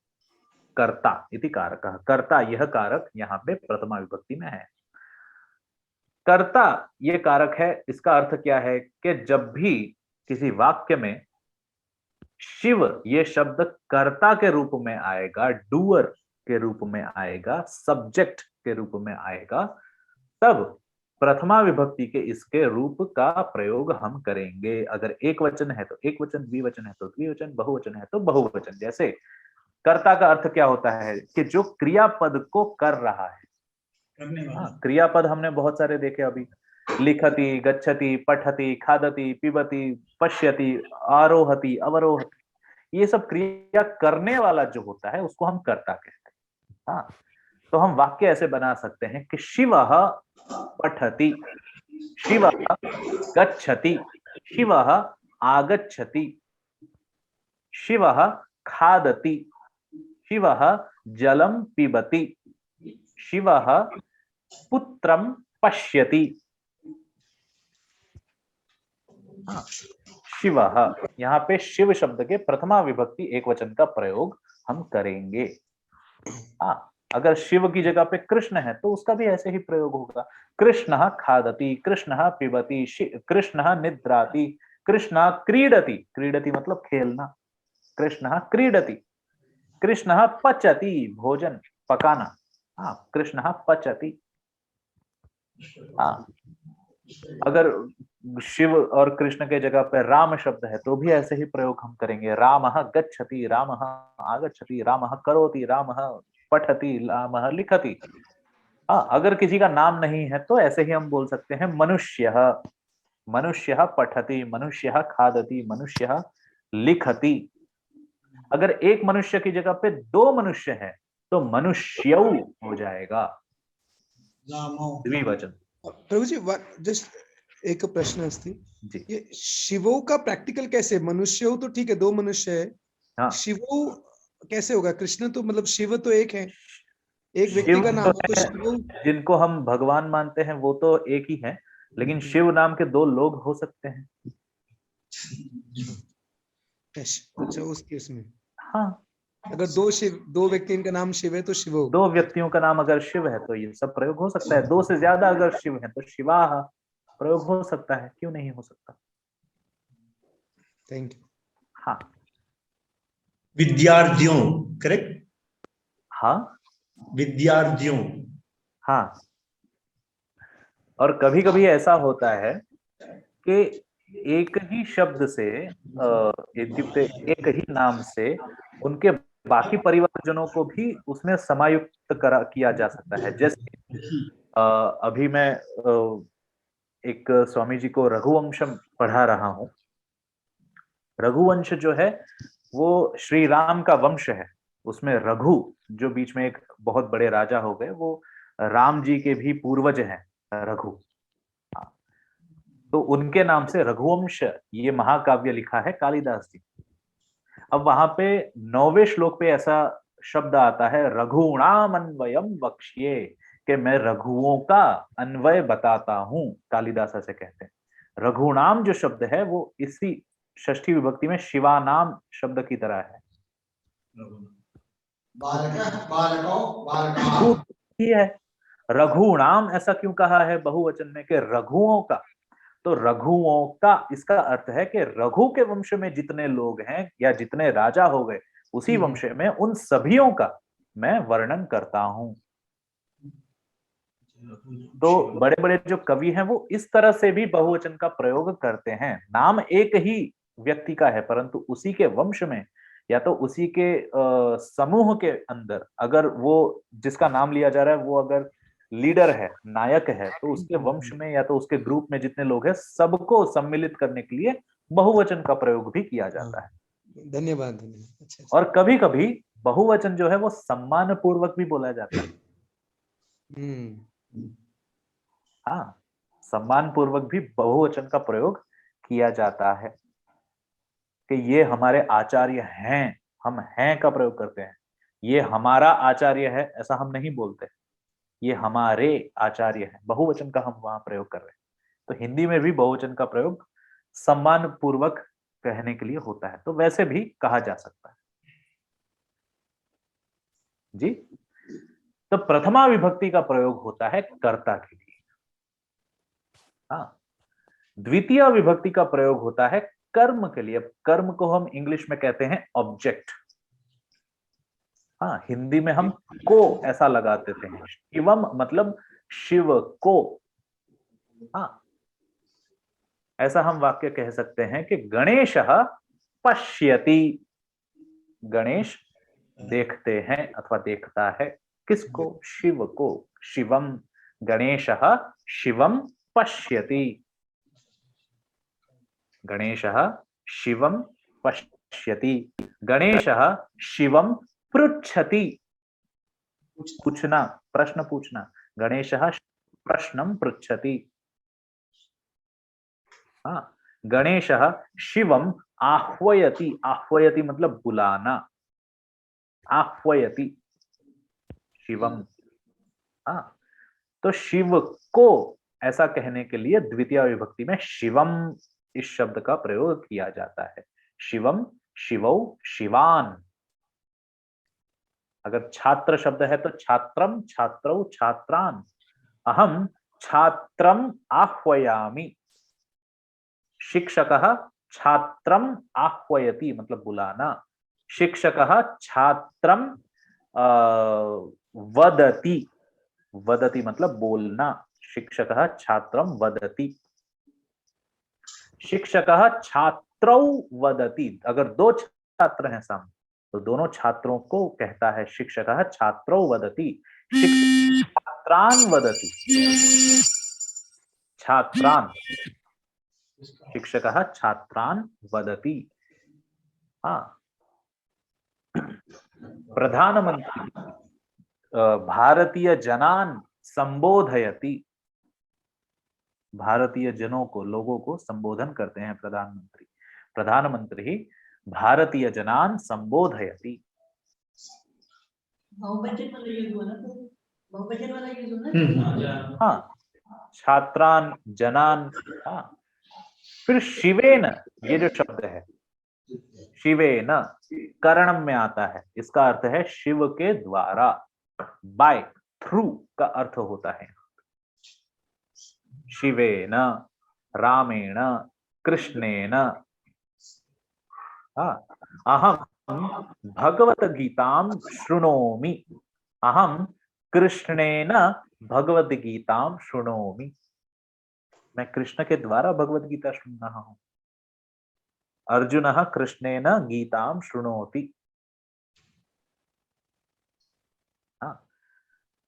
कर्ता इति कारकः, कर्ता यह कारक यहाँ पे प्रथमा विभक्ति में है। कर्ता ये कारक है, इसका अर्थ क्या है कि जब भी किसी वाक्य में शिव ये शब्द कर्ता के रूप में आएगा, डूअर के रूप में आएगा, सब्जेक्ट के रूप में आएगा, तब प्रथमा विभक्ति के इसके रूप का प्रयोग हम करेंगे। अगर एक वचन है तो एक वचन, द्विवचन है तो द्विवचन, बहुवचन है तो बहुवचन। जैसे कर्ता का अर्थ क्या होता है कि जो क्रियापद को कर रहा है। करने वाला। क्रियापद हमने बहुत सारे देखे अभी, लिखति, गच्छति, पठति, खादति, पिबति, पश्यति, आरोहति, अवरोहति, ये सब क्रिया करने वाला जो होता है उसको हम कर्ता कहते हैं। हाँ, तो हम वाक्य ऐसे बना सकते हैं कि शिवः पठति, शिवः गच्छति, शिवः आगच्छति, शिवः खादति, शिवः जलं पिबति, शिवः पुत्रं पश्यति। शिवः, यहाँ पे शिव शब्द के प्रथमा विभक्ति एक वचन का प्रयोग हम करेंगे। हाँ, अगर शिव की जगह पे कृष्ण है तो उसका भी ऐसे ही प्रयोग होगा। कृष्णः खादति, कृष्णः पिबति, कृष्णः निद्राति, कृष्णः क्रीडति, क्रीडति मतलब खेलना, कृष्णः क्रीडति, कृष्णः पचति, भोजन पकाना। हाँ, कृष्णः पचति। हाँ, अगर शिव और कृष्ण के जगह पे राम शब्द है तो भी ऐसे ही प्रयोग हम करेंगे। रामः गच्छति, रामः आगच्छति, रामः करोति, रामः पठति, रामः लिखति। हाँ, अगर किसी का नाम नहीं है तो ऐसे ही हम बोल सकते हैं मनुष्यः, मनुष्यः पठति, मनुष्यः खादति, मनुष्यः लिखति। अगर एक मनुष्य की जगह पे दो मनुष्य है तो मनुष्यौ हो जाएगा, द्विवचन। प्रभु जी जस्ट एक प्रश्न अस्ति जी। ये शिवो का प्रैक्टिकल कैसे? मनुष्य हो तो ठीक है, दो मनुष्य है। हाँ। शिवो कैसे होगा? कृष्ण तो मतलब शिव तो एक है, एक व्यक्ति का नाम है, तो शिवो जिनको हम भगवान मानते हैं वो तो एक ही है, लेकिन शिव नाम के दो लोग हो सकते हैं। अच्छा, उस केस में हाँ, अगर दो व्यक्ति इनका नाम शिव है तो शिव होगा। दो व्यक्तियों का नाम अगर शिव है तो ये सब प्रयोग हो सकता है। दो से ज्यादा अगर शिव है तो शिवाः प्रयोग हो सकता है, क्यों नहीं हो सकता। Thank you. हाँ, विद्यार्थियों, करेक्ट? हाँ, विद्यार्थियों। हाँ। और कभी कभी ऐसा होता है कि एक ही शब्द से एक ही नाम से उनके बाकी परिवारजनों को भी उसमें समायुक्त किया जा सकता है। जैसे अभी मैं एक स्वामी जी को रघुवंशम पढ़ा रहा हूं। रघुवंश जो है वो श्री राम का वंश है। उसमें रघु जो बीच में एक बहुत बड़े राजा हो गए, वो राम जी के भी पूर्वज हैं, रघु। तो उनके नाम से रघुवंश ये महाकाव्य लिखा है कालिदास जी। अब वहां पे 9वें श्लोक पे ऐसा शब्द आता है, रघुणाम अन्वयम वक्ष्ये, कि मैं रघुओं का अन्वय बताता हूं। कालिदास ऐसे कहते हैं। रघुनाम जो शब्द है वो इसी षष्ठी विभक्ति में शिवानाम शब्द की तरह है। है रघुनाम ऐसा क्यों कहा है बहुवचन में कि रघुओं का? तो रघुओं का इसका अर्थ है कि रघु के वंश में जितने लोग हैं या जितने राजा हो गए उसी वंश में, उन सभियों का मैं वर्णन करता हूं। तो बड़े बड़े जो कवि हैं वो इस तरह से भी बहुवचन का प्रयोग करते हैं। नाम एक ही व्यक्ति का है परंतु उसी के वंश में या तो उसी के समूह के अंदर अगर वो जिसका नाम लिया जा रहा है वो अगर लीडर है, नायक है, तो उसके वंश में या तो उसके ग्रुप में जितने लोग हैं सबको सम्मिलित करने के लिए बहुवचन का प्रयोग भी किया जाता है। धन्यवाद। अच्छा। और कभी कभी बहुवचन जो है वो सम्मान पूर्वक भी बोला जाता है। हाँ, सम्मान पूर्वक भी बहुवचन का प्रयोग किया जाता है कि ये हमारे आचार्य हैं। हम हैं का प्रयोग करते हैं। ये हमारा आचार्य है ऐसा हम नहीं बोलते, ये हमारे आचार्य हैं। बहुवचन का हम वहां प्रयोग कर रहे हैं। तो हिंदी में भी बहुवचन का प्रयोग सम्मान पूर्वक कहने के लिए होता है, तो वैसे भी कहा जा सकता है जी। तो प्रथमा विभक्ति का प्रयोग होता है कर्ता के लिए। हाँ, द्वितीय विभक्ति का प्रयोग होता है कर्म के लिए। कर्म को हम इंग्लिश में कहते हैं ऑब्जेक्ट। हाँ, हिंदी में हम को ऐसा लगा देते हैं। शिवम मतलब शिव को, हाँ, ऐसा हम वाक्य कह सकते हैं कि गणेशः पश्यति, गणेश देखते हैं अथवा देखता है, किसको? शिव को। शिवम, गणेशः शिवम पश्यति, गणेशः शिवम पश्यति, गणेशः शिवम पृच्छति, पूछना, प्रश्न पूछना, गणेशः प्रश्नं पृच्छति। हाँ, गणेशः शिवम आह्वयति, आह्वयति मतलब बुलाना, आह्वयति शिवम। हाँ, तो शिव को ऐसा कहने के लिए द्वितीय विभक्ति में शिवम इस शब्द का प्रयोग किया जाता है। शिवम, शिवौ, शिवान। अगर छात्र शब्द है तो छात्रम, छात्रौ, छात्रान। अहम छात्रम आह्वयामि, शिक्षकः छात्रम आह्वयति मतलब बुलाना, शिक्षकः छात्रम वदति, वदति मतलब बोलना, शिक्षकः छात्रम वदति, शिक्षकः छात्रौ वदति। अगर दो छात्र हैं सामने तो दोनों छात्रों को कहता है शिक्षकः छात्रौ वदति, छात्रान वदति, छात्रान, शिक्षकः छात्रान वदति। हाँ, प्रधानमंत्री भारतीय जनान संबोधयति, भारतीय जनों को, लोगों को संबोधन करते हैं प्रधानमंत्री। प्रधानमंत्री भारतीय जनान संबोधयति। बहुवचन वाला यूज हुआ ना, तो बहुवचन वाला यूज हुआ ना। हाँ, छात्रान, जनान। हाँ, फिर शिवेन, ये जो शब्द है शिवेन करणम में आता है, इसका अर्थ है शिव के द्वारा, बाय, थ्रू का अर्थ होता है। शिवेन, रामेण, कृष्णेन। अहम भगवत गीतां शृणोमि, अहम कृष्णेन भगवद गीतां शृणोमि, मैं कृष्ण के द्वारा भगवद गीता सुन रहा हूं। अर्जुनः कृष्णेन गीतां शृणोति। हाँ,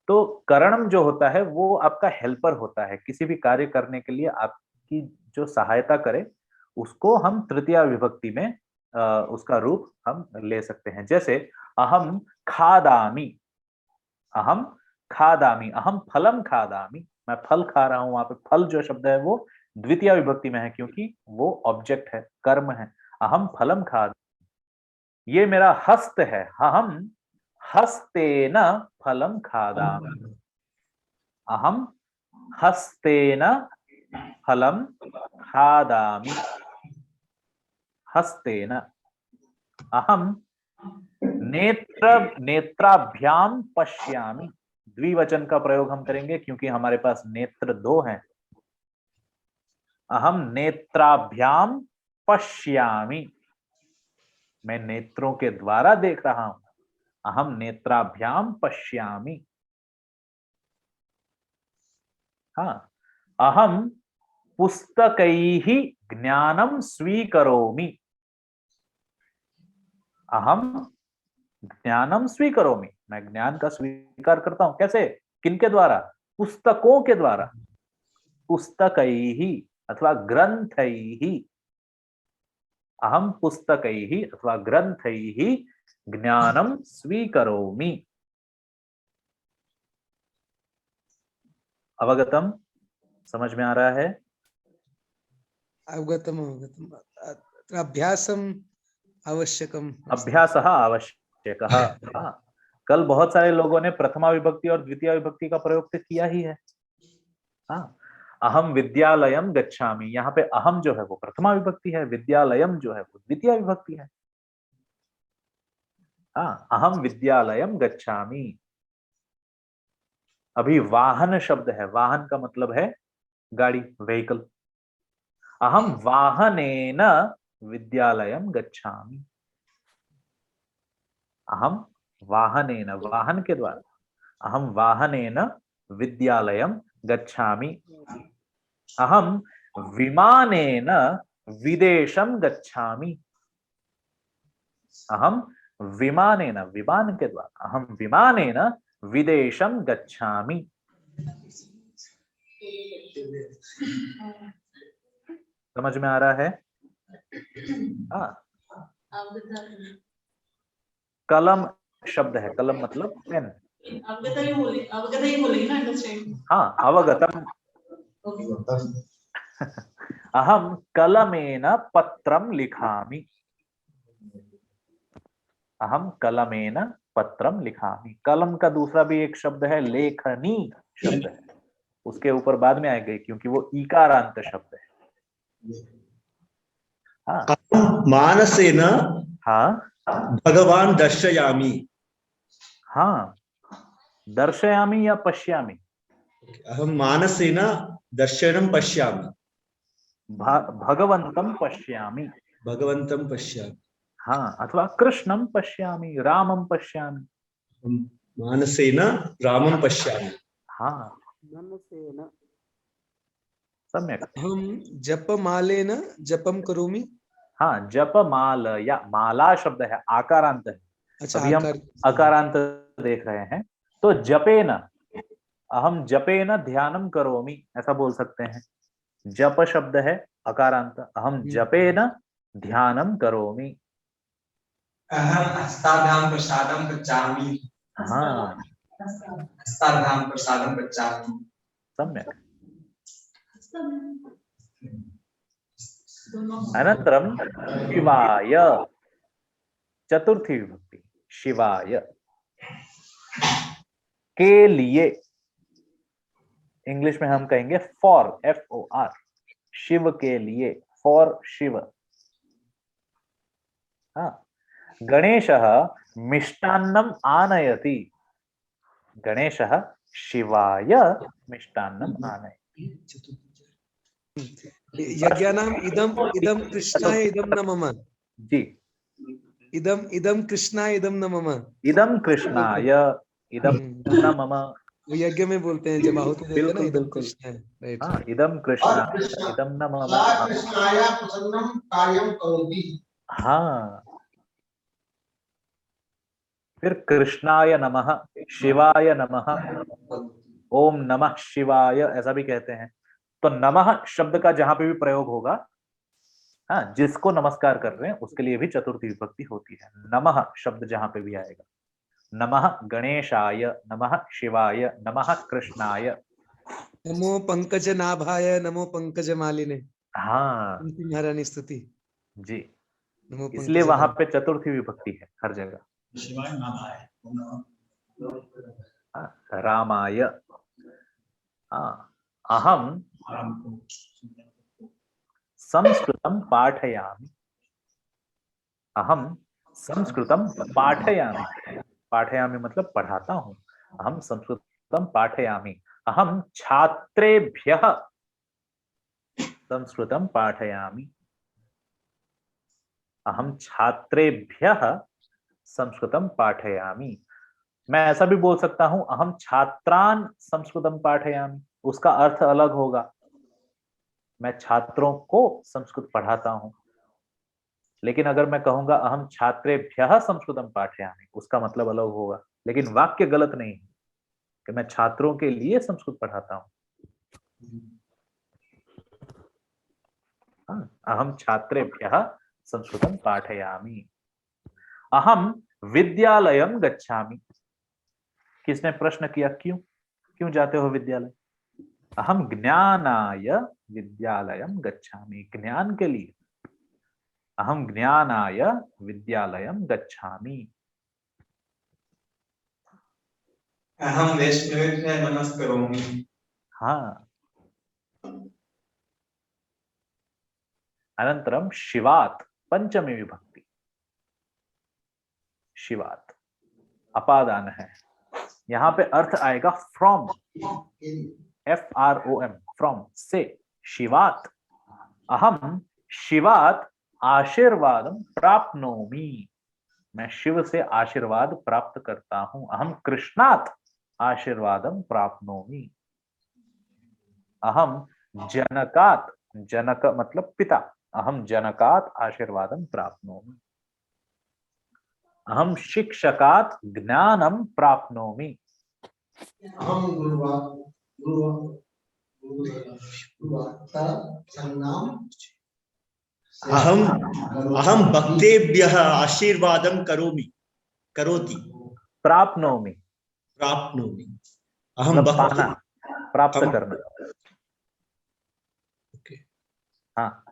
तो करणम जो होता है वो आपका हेल्पर होता है, किसी भी कार्य करने के लिए आपकी जो सहायता करे उसको हम तृतीया विभक्ति में उसका रूप हम ले सकते हैं। जैसे अहम खादामि, अहम खादामि, अहम फलम खादामि, मैं फल खा रहा हूं। वहां पे फल जो शब्द है वो द्वितीय विभक्ति में है क्योंकि वो ऑब्जेक्ट है, कर्म है। अहम फलम खादामि, ये मेरा हस्त है, अहम हस्तेन फलम खादामि, अहम हस्तेन फलम खादामि, हस्तेन। अहम नेत्राभ्याम पश्यामि, द्विवचन का प्रयोग हम करेंगे क्योंकि हमारे पास नेत्र दो हैं। अहम नेत्राभ्याम पश्यामि, मैं नेत्रों के द्वारा देख रहा हूं। अहम नेत्राभ्याम पश्यामि। हाँ, अहम पुस्तकैः ज्ञानं स्वीकरोमि, अहम ज्ञानम स्वीकरोमि, मैं ज्ञान का स्वीकार करता हूं। कैसे? किनके द्वारा? पुस्तकों के द्वारा, पुस्तकैः अथवा ग्रंथैः। अहम पुस्तकैः अथवा ग्रंथैः ज्ञानम स्वीकरोमि। अवगतम? समझ में आ रहा है? अवगतम अवगतम। अभ्यासम आवश्यकम, अभ्यासः आवश्यकः। हाँ, कल बहुत सारे लोगों ने प्रथमा विभक्ति और द्वितीय विभक्ति का प्रयोग तो किया ही है। हाँ, अहम विद्यालयम गच्छामि, यहाँ पे अहम जो है वो प्रथमा विभक्ति है, विद्यालयम जो है वो द्वितीय विभक्ति है। हाँ, अहम विद्यालयम गच्छामि। अभी वाहन शब्द है, वाहन का मतलब है गाड़ी, व्हीकल। अहम वाहनेन विद्यालयम गच्छामि, अहम वाहनेन, वाहन के द्वारा, अहम वाहनेन विद्यालयम गच्छामि। अहम विमानेन विदेशम गच्छामि। अहम विमानेन, विमान के द्वारा, अहम विमानेन विदेशम गच्छामि। समझ में आ रहा है? हाँ, कलम शब्द है, कलम मतलब पेन। अवगत ही बोलेगी ना, अंडरस्टैंड। हाँ, अवगतम। अहम कलमेन पत्रम लिखामि। अहम कलमेन पत्रम लिखामि। कलम का दूसरा भी एक शब्द है लेखनी शब्द है, उसके ऊपर बाद में आएगा क्योंकि वो ईकारांत शब्द है। हाँ, मानसेन हाँ, भगवान दर्शयामि। हाँ, दर्शयामि या पश्यामि? अहम मानसेन दर्शनं पश्यामि। भगवंतं पश्यामि। भगवन्तं पश्यामि। हाँ, अथवा कृष्णं पश्यामि, रामं पश्यामि। मानसेन रामं पश्यामि। हाँ, मनसेन सम्यक। हम जपमालेन जपम करोमि। हाँ, जप माल या माला शब्द है, आकारांत है। अच्छा, अभी हम अकारांत देख रहे हैं, तो जपेन, अहम जपेन ध्यानम करोमि ऐसा बोल सकते हैं। जप शब्द है अकारांत, अहम जपेन ध्यानम करोमि। अहम हस्ताभ्याम प्रसादम गच्छामि। हाँ, हस्ताभ्याम प्रसादम गच्छामि। सम्यक। अनन्तरं शिवाय, चतुर्थी विभक्ति, शिवाय के लिए। इंग्लिश में हम कहेंगे फॉर, FOR, शिव के लिए, फॉर शिव। हाँ, गणेशः मिष्टान्नम आनयति। गणेशः शिवाय मिष्टान्नम आनयति। यज्ञानाम इदम इदम कृष्णाय इदम न मम। जी, इदम इदम कृष्णाय इदम न मम। इदम कृष्णाय इदम न मम। वो यज्ञ में बोलते हैं जब आहुति देते हैं ना, बिल्कुल इदम बिल्कुल। कृष्णाय। राइट। हाँ, इदम कृष्णाय इदम न मम। सा कृष्णाय प्रसन्नम कार्यम करोति। हाँ, फिर कृष्णाय नमः, शिवाय नमः, ओम नमः शिवाय ऐसा भी कहते हैं। तो नमः शब्द का जहां पे भी प्रयोग होगा, हाँ, जिसको नमस्कार कर रहे हैं उसके लिए भी चतुर्थी विभक्ति होती है। नमः शब्द जहां पे भी आएगा, नमः गणेशाय, नमः शिवाय, नमः कृष्णाय। नमो पंकज नाभाय, नमो पंकज मालिने। हाँ महारानी स्तुति। जी, नमो इसलिए पंकज वहां पे चतुर्थी विभक्ति है हर जगह। शिवाय नाभाय। हाँ, रामाय। हाँ, अहम संस्कृतं पाठयामि। अहम संस्कृतं पाठयामि। पाठयामि मतलब पढ़ाता हूं। अहम संस्कृतं पाठयामि। अहम छात्रेभ्यः संस्कृतं पाठयामि। अहम छात्रेभ्यः संस्कृतं पाठयामि। मैं ऐसा भी बोल सकता हूं, अहम छात्रान संस्कृतं पाठयामि। उसका अर्थ अलग होगा, मैं छात्रों को संस्कृत पढ़ाता हूं। लेकिन अगर मैं कहूंगा अहम छात्रेभ्यः संस्कृतं पाठयामि, उसका मतलब अलग होगा। लेकिन वाक्य गलत नहीं है कि मैं छात्रों के लिए संस्कृत पढ़ाता हूं। हाँ, अहम छात्रेभ्यः संस्कृतं पाठयामि। अहम विद्यालयं गच्छामि। किसने प्रश्न किया, क्यों क्यों जाते हो विद्यालय? अहम ज्ञानाय विद्यालयं गच्छामि। ज्ञान के लिए। अहम ज्ञानाय विद्यालयं गच्छामि। अहम वैष्णवेभ्यः नमस्करोमि। हाँ, अनंतरम शिवात, पंचमी विभक्ति। शिवात अपादान है, यहां पे अर्थ आएगा फ्रॉम, FROM, फ्रॉम, से। शिवात, अहम शिवात आशीर्वादं प्राप्नोमि। मैं शिव से आशीर्वाद प्राप्त करता हूं। अहम कृष्णात आशीर्वादं प्राप्नोमि। अहम जनकात्, जनक मतलब पिता, अहम जनकात् आशीर्वादं प्राप्नोमि। अहम शिक्षकात् ज्ञानं प्राप्नोमि। अहम गुरुवार्ता संज्ञाम अहम अहम भक्तेभ्यः आशीर्वादं करोति प्राप्नोमि, प्राप्नोमि। अहम मतलब पाना, प्राप्त हम- करना। हाँ,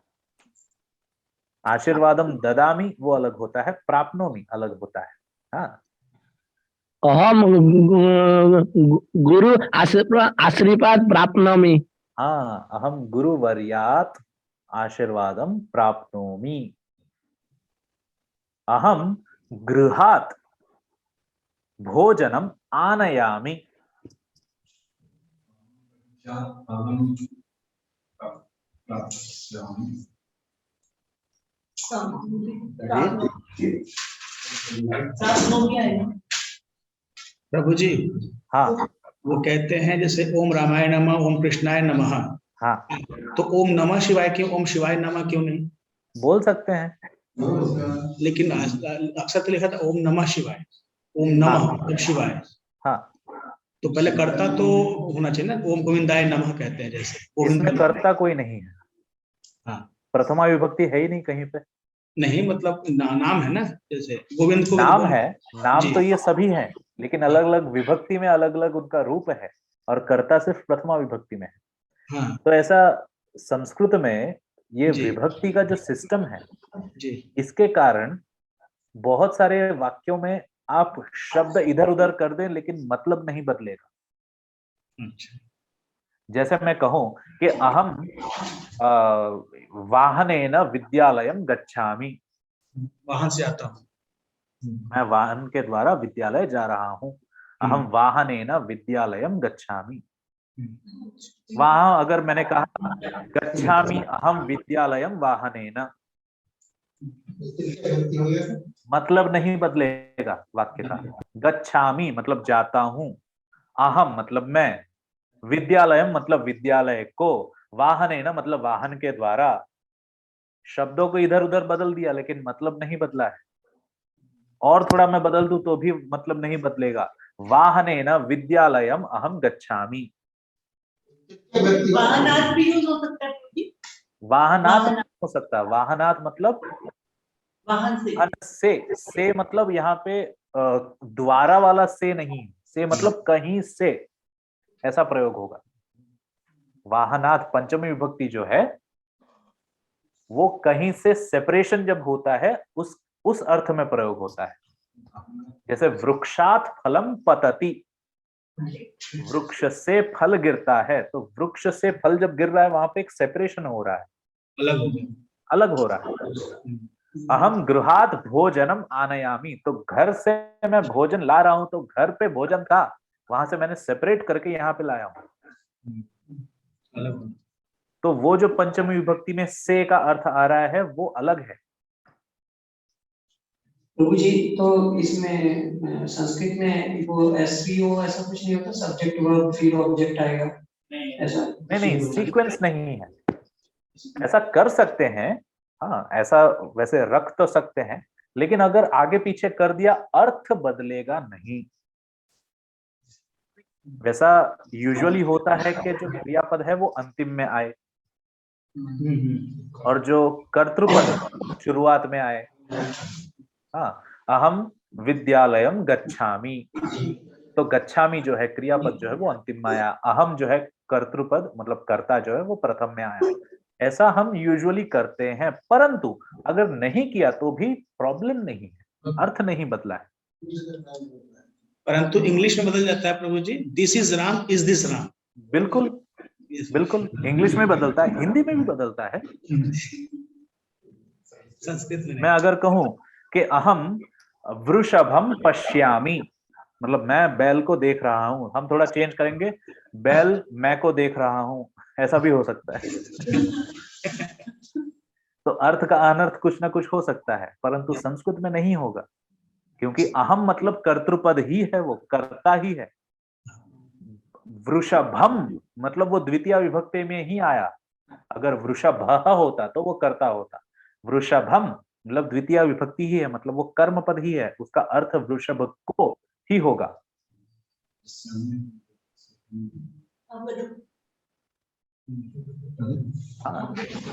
आशीर्वादम ददामि वो अलग होता है, प्राप्नोमि अलग होता है। हाँ, अहम गुरु आशीर्वाद प्राप्नोमि। हाँ, अहम गुरुवर्यात् आशीर्वादं प्राप्नोमि। अहम गृहात् भोजनम आनयामि। प्रभु जी, हाँ वो कहते हैं जैसे ओम रामाय नमः, ओम कृष्णाय नमः, हाँ, तो ओम नमः शिवाय क्यों, ओम शिवाय नमः क्यों नहीं? बोल सकते हैं। लेकिन अक्सर तो लिखा था ओम नमः शिवाय, ओम नमः ओम शिवाय। हाँ, तो पहले कर्ता तो होना चाहिए ना, ओम गोविंदाय नमः कहते हैं जैसे। इसमें कर्ता कोई नहीं है। हाँ, प्रथमा विभक्ति है ही नहीं कहीं पे। नहीं मतलब नाम है ना, जैसे गोविंद को नाम है, नाम जी। तो ये सभी हैं, लेकिन अलग अलग विभक्ति में अलग अलग उनका रूप है, और कर्ता सिर्फ प्रथमा विभक्ति में है। हाँ तो ऐसा संस्कृत में ये जी। विभक्ति का जो सिस्टम है, जी इसके कारण बहुत सारे वाक्यों में आप शब्द इधर उधर कर दें लेकिन मतलब नहीं बदलेगा। अच्छा। जैसे मैं कहूं कि अहम वाहनेन विद्यालयम गच्छामि, वाहन से आता हूँ। मैं वाहन के द्वारा विद्यालय जा रहा हूं। अहम वाहनेन विद्यालयम गच्छामि। वहां अगर मैंने कहा गच्छामि अहम विद्यालयम वाहनेन, मतलब नहीं बदलेगा वाक्य का। गच्छामि मतलब जाता हूं, अहम मतलब मैं, विद्यालयम मतलब विद्यालय को, वाहनेन मतलब वाहन के द्वारा। शब्दों को इधर उधर बदल दिया लेकिन मतलब नहीं बदला है। और थोड़ा मैं बदल दूं तो भी मतलब नहीं बदलेगा। वाहनेन विद्यालयम अहम गच्छामि। वाहनात भी यूज हो सकता है प्रभु जी? वाहनात हो सकता है। वाहनात मतलब वाहन से। वाहन से मतलब यहाँ पे द्वारा वाला से नहीं, से मतलब कहीं से, ऐसा प्रयोग होगा। वाहनात पंचमी विभक्ति जो है वो कहीं से सेपरेशन जब होता है उस अर्थ में प्रयोग होता है। जैसे वृक्षात फलम पतति, वृक्ष से फल गिरता है, तो वृक्ष से फल जब गिर रहा है वहां पे एक सेपरेशन हो रहा है, अलग हो गया। अलग हो रहा है। अहम गृहात भोजनम आनयामी, तो घर से मैं भोजन ला रहा हूं, तो घर पे भोजन था, वहां से मैंने सेपरेट करके यहाँ पे लाया हूं। अलग। तो वो जो पंचमी विभक्ति में से का अर्थ आ रहा है वो अलग है। प्रभु जी, तो इसमें संस्कृत में वो एसवीओ ऐसा कुछ नहीं होता, सब्जेक्ट वर्ब फिर ऑब्जेक्ट आएगा ऐसा? नहीं, सीक्वेंस नहीं है। ऐसा कर सकते हैं, हाँ, ऐसा वैसे रख तो सकते हैं, लेकिन अगर आगे पीछे कर दिया अर्थ बदलेगा नहीं। वैसा यूजुअली होता है कि जो क्रियापद है वो अंतिम में आए और जो कर्तृपद शुरुआत में आए। हाँ, अहम विद्यालयम गच्छामि, तो गच्छामि जो है क्रियापद जो है वो अंतिम में आया, अहम जो है कर्तृपद मतलब कर्ता जो है वो प्रथम में आया। ऐसा हम यूजुअली करते हैं, परंतु अगर नहीं किया तो भी प्रॉब्लम नहीं है, अर्थ नहीं बदला है। परंतु इंग्लिश में बदल जाता है प्रभु जी, this is Ram, is this Ram. बिल्कुल बिल्कुल, इंग्लिश में बदलता है, हिंदी में भी बदलता है। संस्कृत में मैं अगर कहूं कि अहम वृषभम पश्यामि, मतलब मैं बैल को देख रहा हूं, हम थोड़ा चेंज करेंगे, बैल मैं को देख रहा हूं, ऐसा भी हो सकता है। तो अर्थ का अनर्थ कुछ ना कुछ हो सकता है, परंतु संस्कृत में नहीं होगा, क्योंकि अहम मतलब कर्तृपद ही है, वो कर्ता ही है। वृषभम मतलब वो द्वितीय विभक्ति में ही आया। अगर वृषभः होता तो वो कर्ता होता। वृषभम मतलब द्वितीय विभक्ति ही है, मतलब वो कर्म पद ही है, उसका अर्थ वृषभ को ही होगा।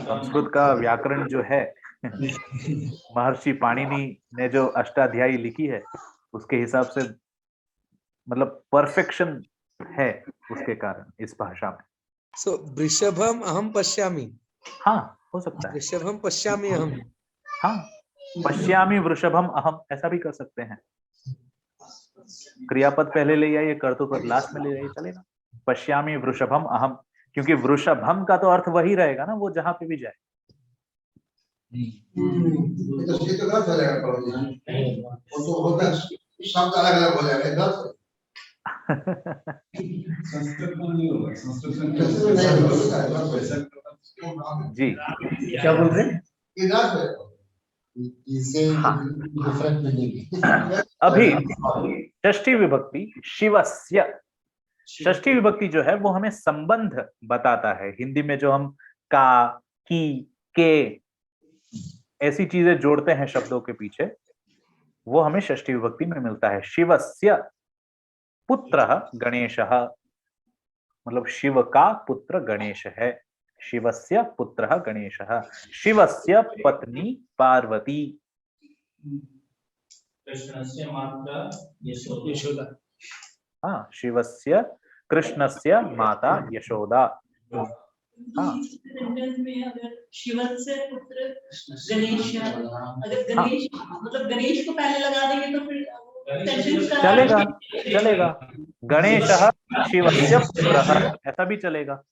संस्कृत का व्याकरण जो है महर्षि पाणिनि ने जो अष्टाध्यायी लिखी है उसके हिसाब से मतलब परफेक्शन है उसके कारण इस भाषा में। सो वृषभम अहम पश्यामि। हाँ हो सकता है। वृषभम पश्यामि अहम। हाँ पश्यामि वृषभम अहम ऐसा भी कर सकते हैं। क्रियापद पहले ले आइए, कर्तृपद लास्ट में ले आइए, चलेगा। पश्यामि वृषभम अहम, क्योंकि वृषभम का तो अर्थ वही रहेगा ना, वो जहां पे भी जाए। तो गलत हो जाएगा वो तो होता है, शब्द अलग अलग हो जाएगा गलत। संस्कृत में नहीं होगा, संस्कृत में जी क्या बोल रहे हैं? अभी षष्ठी विभक्ति शिवस्य, षष्ठी विभक्ति जो है वो हमें संबंध बताता है। हिंदी में जो हम का, की, के ऐसी चीजें जोड़ते हैं शब्दों के पीछे, वो हमें षष्ठी विभक्ति में मिलता है। शिवस्य पुत्रः गणेशः, मतलब शिव का पुत्र गणेश है। शिवस्य पुत्रः गणेशः। शिवस्य पत्नी पार्वती। कृष्णस्य माता यशोदा। हाँ शिवस्य कृष्णस्य माता यशोदा। हाँ सेंटेंस में अगर शिवस्य पुत्र गणेश, अगर गणेश मतलब गणेश को पहले लगा देंगे तो फिर सेंटेंस का चलेगा, चलेगा। गणेशः शिवस्य पुत्रः ऐसा भी चलेगा।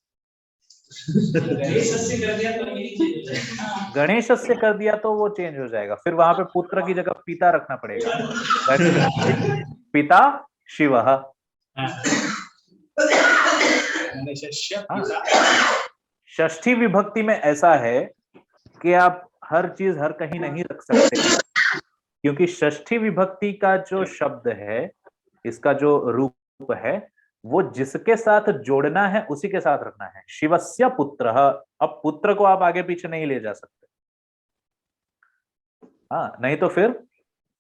गणेशस्य कर दिया तो वो चेंज हो जाएगा, फिर वहां पे पुत्र की जगह पिता रखना पड़ेगा। पिता शिवः। षष्ठी विभक्ति में ऐसा है कि आप हर चीज हर कहीं नहीं रख सकते, क्योंकि षष्ठी विभक्ति का जो शब्द है, इसका जो रूप है, वो जिसके साथ जोड़ना है उसी के साथ रखना है। शिवस्य पुत्रः, अब पुत्र को आप आगे पीछे नहीं ले जा सकते। हाँ नहीं तो फिर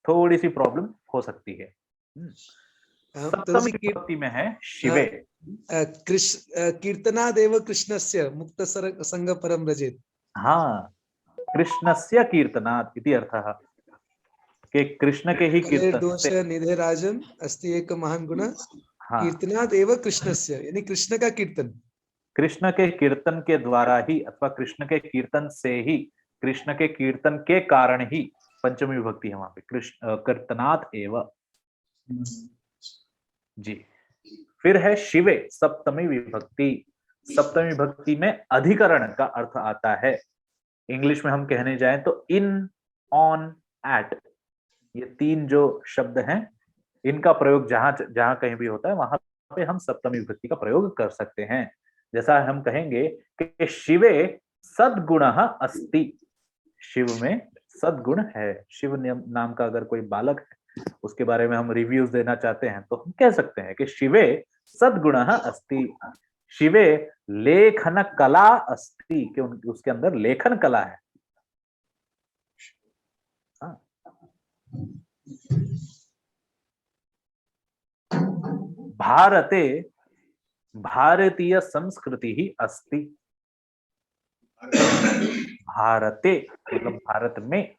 थोड़ी सी प्रॉब्लम हो सकती है। सप्तमी विभक्ति में है शिवे। कीर्तनादेव कृष्णस्य मुक्त संग परम रजेत। हाँ कृष्णस्य कीर्तनात् इति अर्थः, कि कृष्ण के ही कीर्तन दोष निधे राजन अस्ति एक महान गुण। हाँ कीर्तनादेव कृष्णस्य यानी कृष्ण का कीर्तन, कृष्ण के कीर्तन के द्वारा ही अथवा कृष्ण के कीर्तन से ही, कृष्ण के कीर्तन के कारण ही पंचमी विभक्ति है वहां पे, कृष्ण कीर्तनात् एव। जी फिर है शिवे सप्तमी विभक्ति। सप्तमी विभक्ति में अधिकरण का अर्थ आता है। इंग्लिश में हम कहने जाएं तो इन, ऑन, एट, ये तीन जो शब्द हैं इनका प्रयोग जहां जहां कहीं भी होता है वहां पे हम सप्तमी विभक्ति का प्रयोग कर सकते हैं। जैसा हम कहेंगे कि शिवे सद्गुणः अस्ति, शिव में सद्गुण है। शिव नाम का अगर कोई बालक है, उसके बारे में हम रिव्यूज देना चाहते हैं तो हम कह सकते हैं कि शिवे सद्गुणः अस्ति, शिवे लेखन कला अस्ति, कि उसके अंदर लेखन कला है। हाँ। भारते भारतीय संस्कृति ही अस्ति। भारते मतलब भारत में,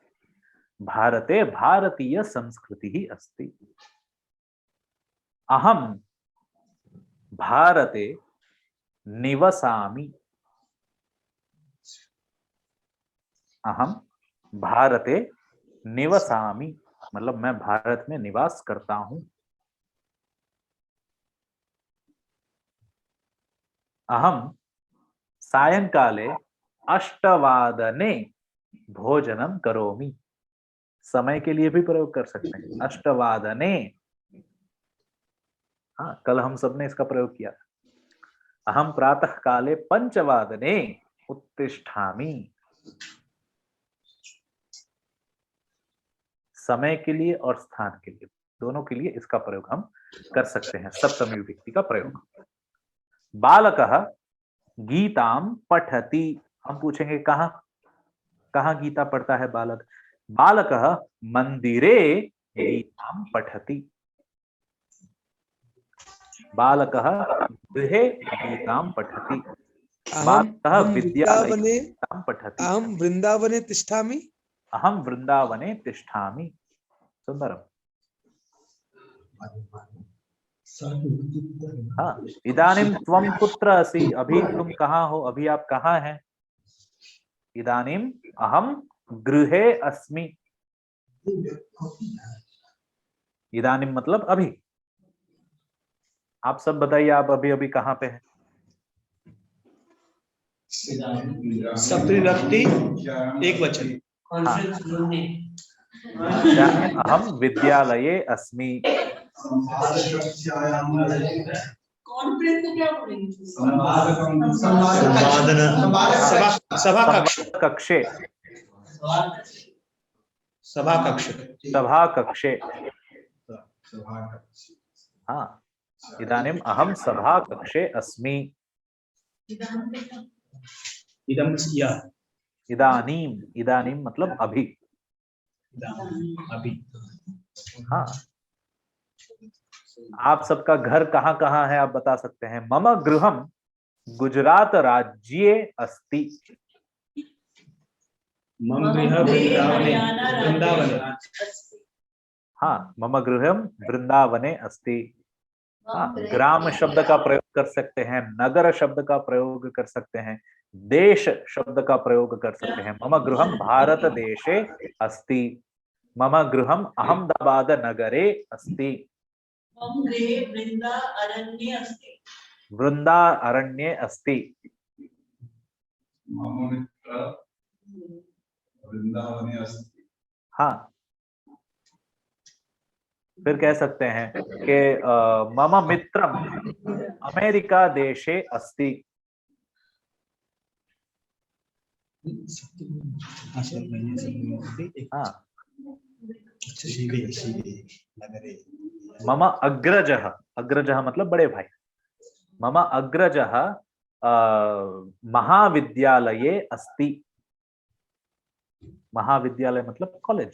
भारते भारतीय संस्कृति ही अस्ति। अहम भारते निवसामि। अहम भारते निवसामि मतलब मैं भारत में निवास करता हूं। अहम सायंकाले 8 भोजनम करोमि। समय के लिए भी प्रयोग कर सकते हैं 8। हाँ कल हम सबने इसका प्रयोग किया। अहम प्रातः काले 5 उत्तिष्ठामि। समय के लिए और स्थान के लिए, दोनों के लिए इसका प्रयोग हम कर सकते हैं, सप्तमी विभक्ति का प्रयोग। बालकः गीतां पठति। हम पूछेंगे कहाँ कहाँ गीता पढ़ता है बालक? बालकः मंदिरे गीतां पठति। बालकः गृहे गीतां पठति। बालकः विद्यालये गीतां पठति। अहम वृंदावने तिष्ठामि। अहम वृंदावने तिष्ठामि। सुंदरम। हाँ, इदानीं त्वं कुत्र असि? अभी तुम कहाँ हो? अभी आप कहाँ हैं? इदानीं अहम गृहे अस्मि। इदानीं मतलब अभी। आप सब बताइए, आप अभी अभी कहाँ पे हैं? सप्तविभक्ति एक वचन। अहम विद्यालये अस्मि। कॉन्फ्रेंस को क्या बोलेंगे? सभा कक्ष। कक्षे। सभा कक्ष। सभा कक्षे। हाँ, इदानीम् अहम सभा कक्षे अस्मि। इदानीं, इदानीं मतलब अभी। अभी। हाँ, आप सबका घर कहाँ कहाँ है आप बता सकते हैं? मम गृहम गुजरात राज्ये अस्ति। मम गृह वृंदावने। हाँ, मम गृहम वृंदावने अस्ति। हाँ, ग्राम शब्द का प्रयोग कर सकते हैं, नगर शब्द का प्रयोग कर सकते हैं, देश शब्द का प्रयोग कर सकते हैं। मम गृहम भारत देशे अस्ति। मम गृहम अहमदाबाद नगरे अस्ति। मम गृहे वृंदा अरण्ये अस्ति। वृंदा अरण्ये अस्ति। मम मित्र वृंदावने अस्ति। हाँ, फिर कह सकते हैं कि मम मित्रम अमेरिका देशे अस्ति। हाँ, मम अग्रजः, अग्रजः मतलब बड़े भाई। मम अग्रजः महाविद्यालये अस्ति। महाविद्यालय मतलब कॉलेज।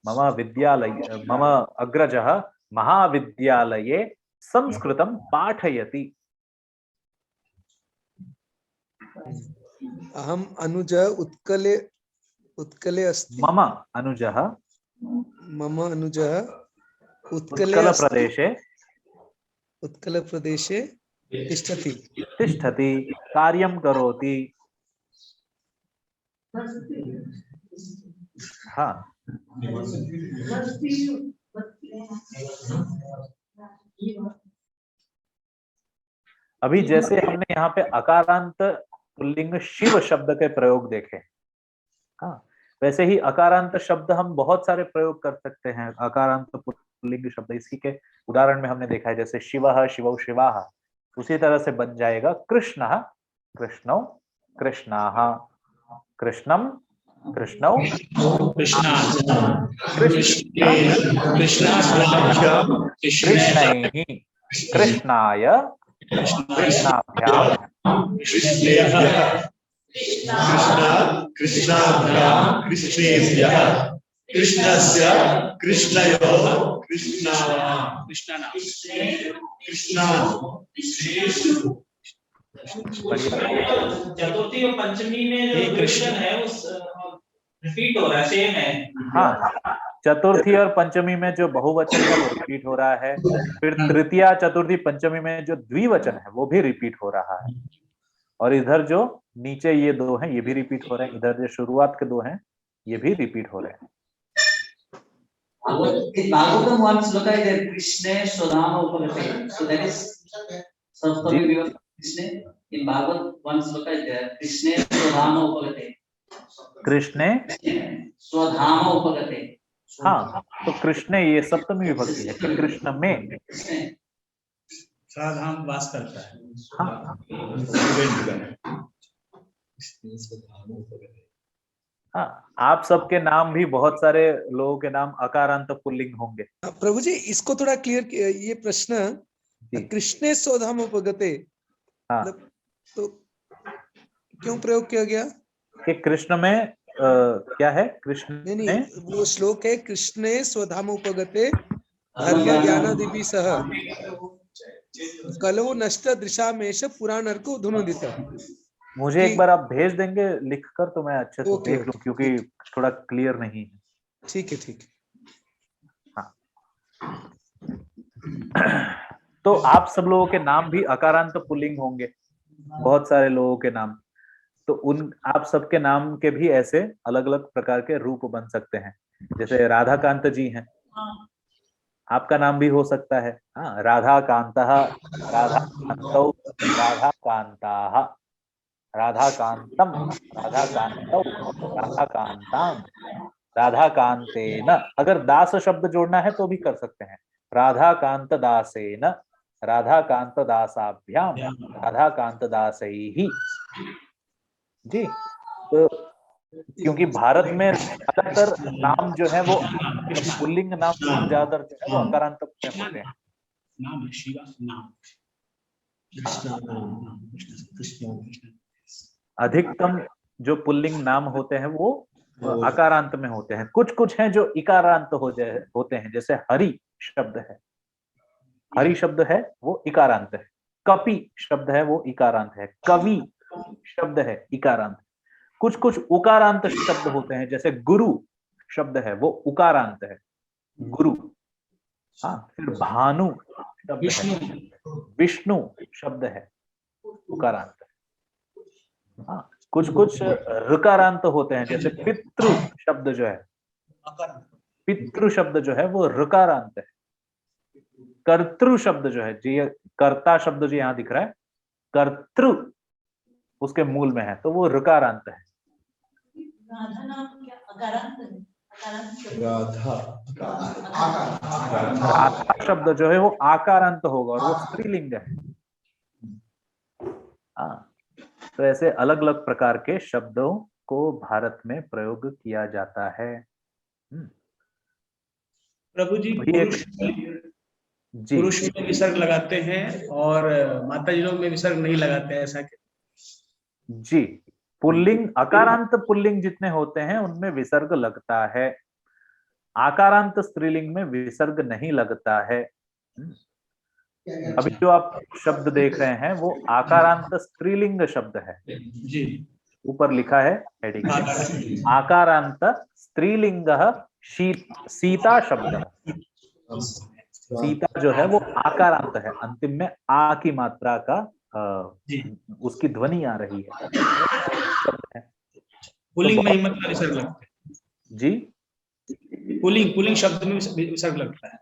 मम अग्रजः महाविद्यालये संस्कृतं पाठयति। अहम अनुजः उत्कले अस्ति। मम अनुजः उत्कल प्रदेशे तिष्ठति। कार्यं करोति। हाँ, अभी जैसे हमने यहाँ पे अकारांत पुल्लिंग शिव शब्द के प्रयोग देखे, हाँ, वैसे ही अकारांत शब्द हम बहुत सारे प्रयोग कर सकते हैं। अकारांत पुल्लिंग शब्द, इसी के उदाहरण में हमने देखा है, जैसे शिवः शिवौ शिवाः, उसी तरह से बन जाएगा कृष्णः कृष्णौ कृष्णाः, कृष्णम कृष्णौ कृष्णैः, कृष्णाय कृष्णाभ्याम् कृष्णेभ्यः कृष्णस्य कृष्णयोः चतुर्थी और पंचमी में जो कृष्ण है उस रिपीट हो रहा है, सेम है। हाँ, चतुर्थी और पंचमी में जो बहुवचन है वो रिपीट हो रहा है। फिर तृतीया चतुर्थी पंचमी में जो द्विवचन है वो भी रिपीट हो रहा है। और इधर जो नीचे ये दो हैं ये भी रिपीट हो रहे हैं। इधर जो शुरुआत के दो हैं ये भी रिपीट हो रहे हैं। Bhagavatam one sloka is there, Krishna Swadhama Upagate. So that is Saptami Vibhakti Krishna. In Bhagavad one sloka is there, Krishna Swadhama Upagate. Krishna Swadhama Upagate. हाँ, तो कृष्ण ये सप्तमी विभक्ति है कि कृष्ण में स्वधाम वास करता है। हाँ, हाँ, आप सबके नाम भी बहुत सारे लोगों के नाम अकारांत पुल्लिंग होंगे। प्रभु जी, इसको थोड़ा क्लियर, ये प्रश्न कृष्णे स्वधाम उपगते, हाँ। मतलब तो क्यों प्रयोग किया गया? कि कृष्ण में क्या है? कृष्ण नहीं में नहीं, वो श्लोक है कृष्णे स्वधाम उपगते धर्म ज्ञानादिभि सह कलो नष्ट दृशामेश पुराणर्को धनुदित। मुझे एक बार आप भेज देंगे लिखकर तो मैं अच्छे से ओके, देख लूं, क्योंकि थोड़ा क्लियर नहीं है। ठीक है ठीक है। हाँ। तो आप सब लोगों के नाम भी अकारांत पुल्लिंग होंगे, बहुत सारे लोगों के नाम। तो उन आप सबके नाम के भी ऐसे अलग अलग प्रकार के रूप बन सकते हैं। जैसे राधाकांत जी हैं, आपका नाम भी हो सकता है। हाँ, राधाकांतः, राधाकांतौ, राधाकांताः, राधाकांतम, राधाकांतौ, राधाकांताम, राधाकांतेन। अगर दास शब्द जोड़ना है तो भी कर सकते हैं। राधाकांत दासेन, राधाकांत दासाभ्याम, राधाकांत दासैहि। जी, तो क्योंकि भारत में ज्यादातर नाम जो है वो पुल्लिंग नाम ज्यादातर जो है वो अकारांत में होते हैं। नाम है शिवा, नाम कृष्ण, कृष्ण। अधिकतम जो पुल्लिंग नाम होते हैं वो अकारांत में होते हैं। कुछ कुछ हैं जो इकारांत होते हैं, जैसे हरि शब्द है, हरि शब्द है वो इकारांत है। कपि शब्द है वो इकारांत है। कवि शब्द है इकारांत। कुछ कुछ उकारांत शब्द होते हैं, जैसे गुरु शब्द है वो उकारांत है, गुरु। हाँ, फिर भानु शब्द है, विष्णु शब्द है उकारांत है। हाँ, कुछ कुछ ऋकारांत होते हैं, जैसे पितृ शब्द जो है, पितृ शब्द जो है वो ऋकारांत है। कर्तृ शब्द जो है जी, कर्ता शब्द जो यहाँ दिख रहा है, कर्तृ उसके मूल में है तो वो ऋकारांत है। राधा नाम क्या अकारांत है? राधा शब्द जो है वो आकारांत होगा और वो स्त्रीलिंग है। हाँ, तो ऐसे अलग अलग प्रकार के शब्दों को भारत में प्रयोग किया जाता है। प्रभु जी, जी, पुरुष में विसर्ग लगाते हैं और माता जी लोग में विसर्ग नहीं लगाते हैं, ऐसा क्या? जी, पुल्लिंग अकारांत पुल्लिंग जितने होते हैं उनमें विसर्ग लगता है, आकारांत स्त्रीलिंग में विसर्ग नहीं लगता है। अभी जो आप शब्द देख रहे हैं वो आकारांत स्त्रीलिंग शब्द है। जी, ऊपर लिखा है हेडिंग में, आकारांत स्त्रीलिंग सीता शब्द। सीता जो है वो आकारांत है, अंतिम में आ की मात्रा का उसकी ध्वनि आ रही है। पुल्लिंग में ही मतलब विसर्ग लगता है जी, पुल्लिंग शब्द में विसर्ग लगता है।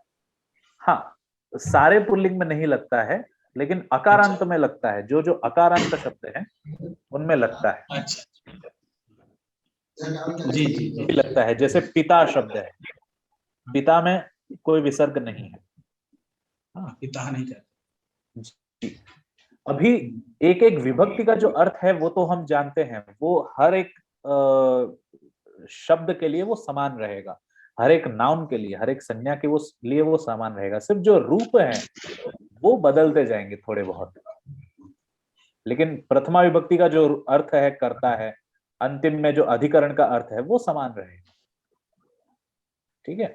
हाँ, सारे पुल्लिंग में नहीं लगता है, लेकिन अकारांत में लगता है। जो जो अकारांत शब्द है उनमें लगता है। अच्छा, जी जी जी लगता है। जैसे पिता शब्द है, पिता में कोई विसर्ग नहीं है। हाँ, पिता नहीं कहते। जी, अभी एक एक विभक्ति का जो अर्थ है वो तो हम जानते हैं, वो हर एक शब्द के लिए वो समान रहेगा, हर एक नाउन के लिए, हर एक संज्ञा के लिए वो समान रहेगा। सिर्फ जो रूप है वो बदलते जाएंगे थोड़े बहुत, लेकिन प्रथमा विभक्ति का जो अर्थ है कर्ता है, अंतिम में जो अधिकरण का अर्थ है वो समान रहेगा। ठीक है,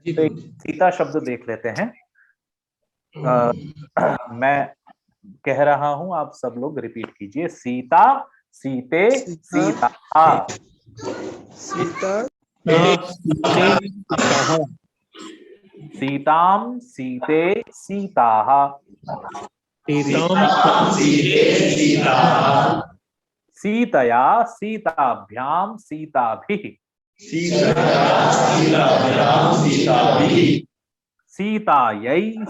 तो एक सीता शब्द देख लेते हैं। मैं कह रहा हूं, आप सब लोग रिपीट कीजिए। सीता, सीते, सीता, सीता, सीताम, सीते, सीताः, सीतया, सीताभ्याम, सीताभिः, सीतायै,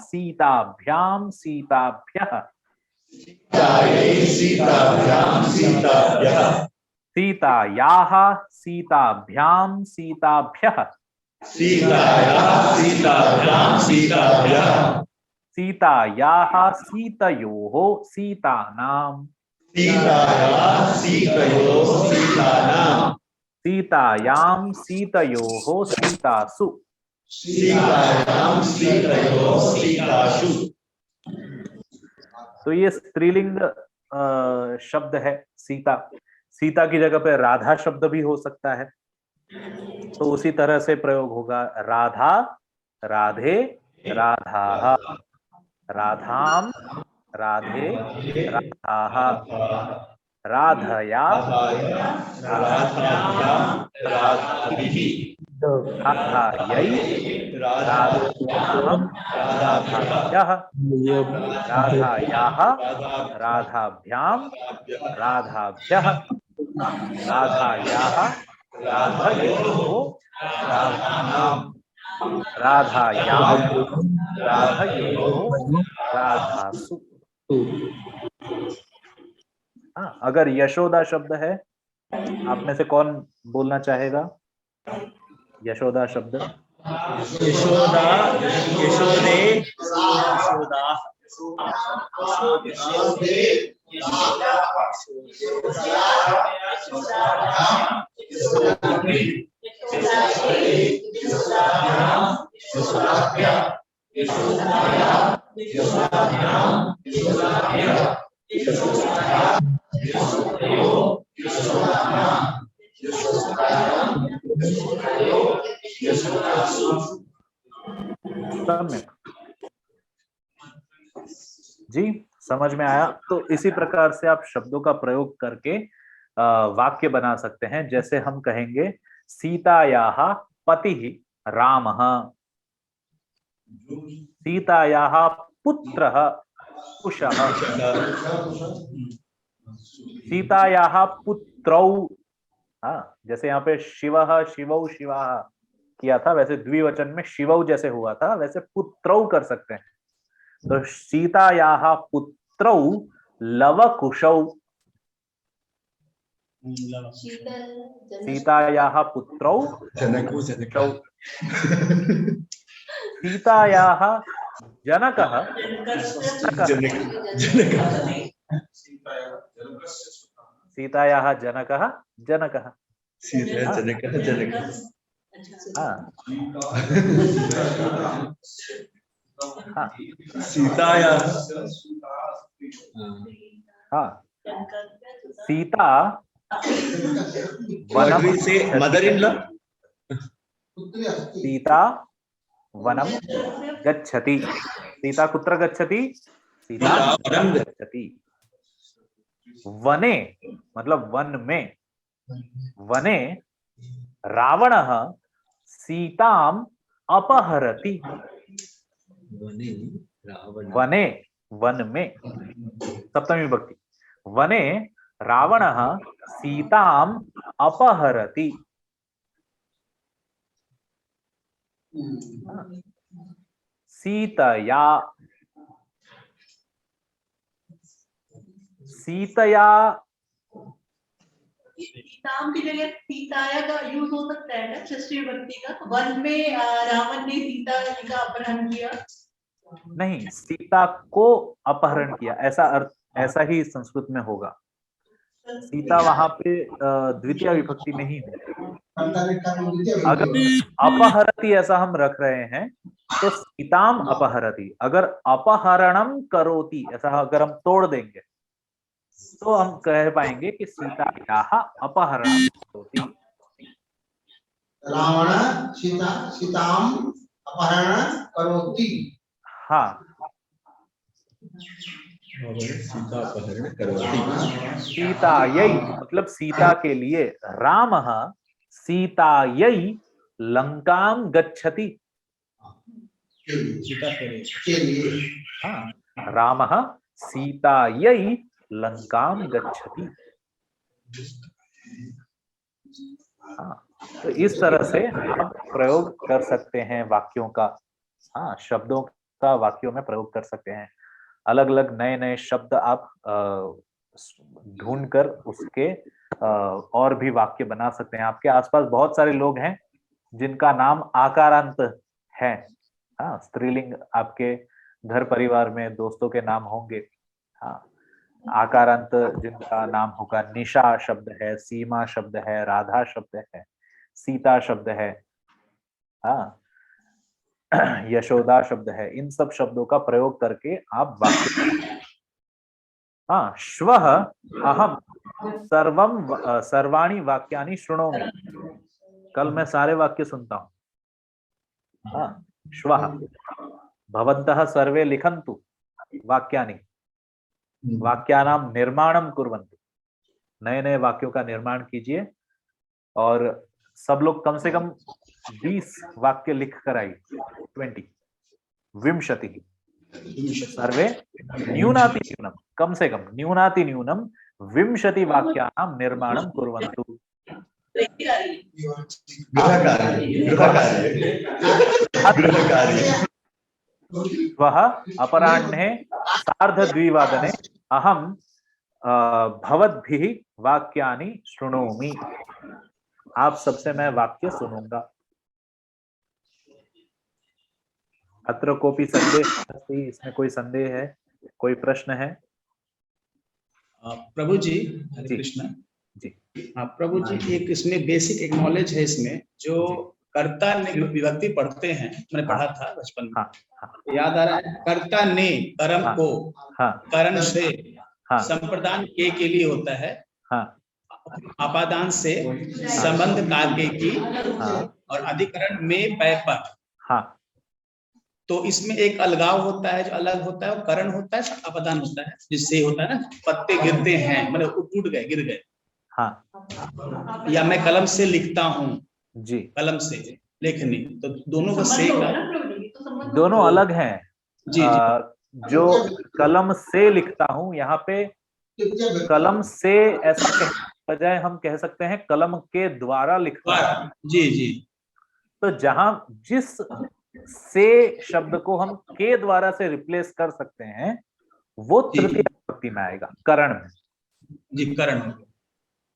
सीताभ्याम, सीताभ्यः, सीतायाः, सीताभ्याम, सीताभ्यः, सीतायाः, सीतयोः, सीतानां, सीतायां, सीतयोः, सीतासु, तो ये स्त्रीलिंग शब्द है सीता। सीता की जगह पे राधा शब्द भी हो सकता है, तो उसी तरह से प्रयोग होगा। राधा, राधे, राधाः, राधाम, राधे, राधाः, राधया, राधायै, राधाभ्याम, राधाभ्यः, राधायाः, राधाभ्याम, राधाभ्यः, राधायाः, राधयोः, राधायाम्, राधायाम्, राधयोः, राधासु। हाँ, अगर यशोदा शब्द है, आप में से कौन बोलना चाहेगा यशोदा शब्द? यशोदा, यशोदे, यशोदा, सम्यक जी, समझ में आया। तो इसी प्रकार से आप शब्दों का प्रयोग करके वाक्य बना सकते हैं। जैसे हम कहेंगे सीतायाः पतिः रामः, सीतायाः पुत्रः कुशः, सीतायाः पुत्रौ। हाँ, जैसे यहाँ पे शिवः, शिवौ, शिवाः किया था, वैसे द्विवचन में शिवौ जैसे हुआ था, वैसे पुत्रौ कर सकते हैं। तो सीतायाः पुत्रौ लवकुशौ, सीतायाः पुत्रौ कुशौ, सीतायाः जनकः, सीतायाः जनकः, जनकः, हाँ, हाँ, सीताया, हाँ, सीता वनम से मदर इन लॉ, सीता वनम गच्छति, सीता कुत्र गच्छति? सीता वनम गच्छति। वने मतलब वन में, वने रावणः सीताम अपहरति, वने वन में सप्तमी विभक्ति, वने रावणः सीताम अपहरति। सीतया, सीतया सीताम की जगह सीताया का यूज हो सकता है ना षष्ठी विभक्ति का? वन में रावण ने सीता जी का अपहरण किया। नहीं, सीता को अपहरण किया, ऐसा अर्थ, ऐसा ही संस्कृत में होगा। सीता वहां पे द्वितीय विभक्ति नहीं है। अगर अपहरति ऐसा हम रख रहे हैं तो सीताम अपहरति। अगर अपहरणम करोति ऐसा अगर हम तोड़ देंगे तो हम कह पाएंगे कि सीतायाः अपहरणम करोति। रावण सीताम अपहरण करोति। हाँ, सीता अपहरण करोति। सीतायै मतलब सीता के लिए, रामः सीतायै लंकाम गच्छति। हाँ, रामः सीतायै लंकाम गच्छति। हाँ, तो इस तरह से आप प्रयोग कर सकते हैं वाक्यों का। हाँ, शब्दों का वाक्यों में प्रयोग कर सकते हैं। अलग अलग नए नए शब्द आप ढूंढकर उसके और भी वाक्य बना सकते हैं। आपके आसपास बहुत सारे लोग हैं जिनका नाम आकारांत है। हाँ, स्त्रीलिंग आपके घर परिवार में दोस्तों के नाम होंगे। हाँ, आकारांत जिनका नाम होगा, निशा शब्द है, सीमा शब्द है, राधा शब्द है, सीता शब्द है, हाँ, यशोदा शब्द है। इन सब शब्दों का प्रयोग करके आप वाक्य हाँ, श्वः अहम सर्वाणि वाक्यानि शृणोमि। कल मैं सारे वाक्य सुनता हूँ। हाँ, श्वः भवन्तः सर्वे लिखन्तु वाक्यानि, वाक्यानां निर्माणं कुर्वन्तु। नए नए वाक्यों का निर्माण कीजिए और सब लोग कम से कम 20 वाक्य लिख कर आइए। 20 विंशति सर्वे न्यूनातिन्यूनम, कम से कम न्यूनातिन्यूनम 20 वाक्यानां निर्माणं कुर्वन्तु। वह अपराह्णे 2:30 अहम भवद्भिः वाक्यानि शृणोमि। आप सबसे मैं वाक्य सुनूंगा। अत्र कोपि संदेह अस्ति? इसमें कोई संदेह है, कोई प्रश्न है? प्रभु जी, हरे कृष्ण जी। प्रभु जी, एक इसमें बेसिक एक नॉलेज है इसमें, जो कर्ता ने विभक्ति पढ़ते हैं, मैंने पढ़ा था बचपन में। हाँ। याद आ रहा है, कर्ता ने कर्म को करण से संप्रदान के लिए होता है। अपादान से संबंध कार्य की और अधिकरण में पय पर। तो इसमें एक अलगाव होता है, जो अलग होता है वो करण होता है, अपदान होता है, जिससे होता है ना पत्ते गिरते हैं, मतलब टूट गए, गिर गए। हाँ। या मैं कलम से लिखता हूँ जी, कलम से लेखनी, तो दोनों का से दोनों अलग हैं जी, जो कलम से लिखता हूँ, यहाँ पे कलम से ऐसा कहने बजाय हम कह सकते हैं कलम के द्वारा लिखता हूँ। जी जी। तो जहां जिस से शब्द को हम के द्वारा से रिप्लेस कर सकते हैं वो तृतीय विभक्ति में आएगा, करण में जी, करण।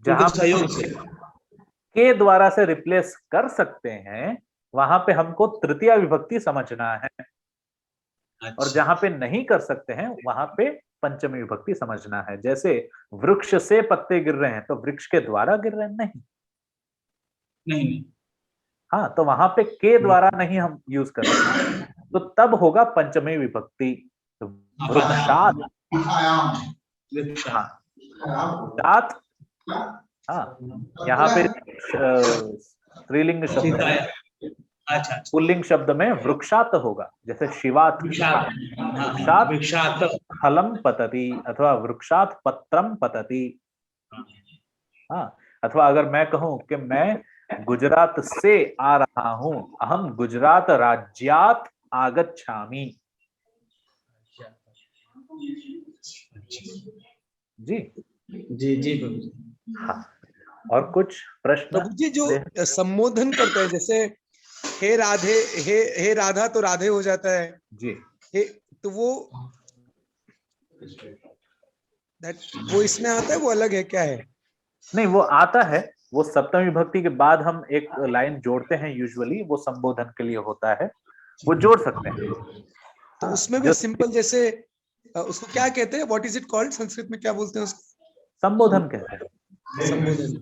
जहां सहयोग से के द्वारा से रिप्लेस कर सकते हैं वहां पे हमको तृतीय विभक्ति समझना है। अच्छा। और जहां पे नहीं कर सकते हैं वहां पे पंचमी विभक्ति समझना है। जैसे वृक्ष से पत्ते गिर रहे हैं, तो वृक्ष के द्वारा गिर रहे हैं? नहीं। हाँ, तो वहां पे के द्वारा नहीं हम यूज कर सकते, तो तब होगा पंचमी विभक्ति वृक्षात। वृक्षात। हाँ, यहाँ पे स्त्रीलिंग शब्द है। अच्छा। पुल्लिंग शब्द में वृक्षात होगा, जैसे शिवात, वृक्षात फलम पतति अथवा वृक्षात पत्रम पतति। हाँ, अथवा अगर मैं कहूं कि मैं गुजरात से आ रहा हूं, अहम गुजरात राज्यात आगच्छामि। जी जी जी। हाँ, और कुछ प्रश्न? प्रभु जी, जो संबोधन करते हैं, जैसे हे राधे, हे राधा, तो राधे हो जाता है जी। हे, तो वो इसमें आता है, वो अलग है, क्या है? नहीं, वो आता है, वो सप्तमी विभक्ति के बाद हम एक लाइन जोड़ते हैं यूजुअली, वो संबोधन के लिए होता है, वो जोड़ सकते हैं। तो उसमें भी सिंपल, जैसे उसको क्या कहते हैं, what is it called, Sanskrit में क्या बोलते हैं उसको? संबोधन कहते हैं। संबोधन।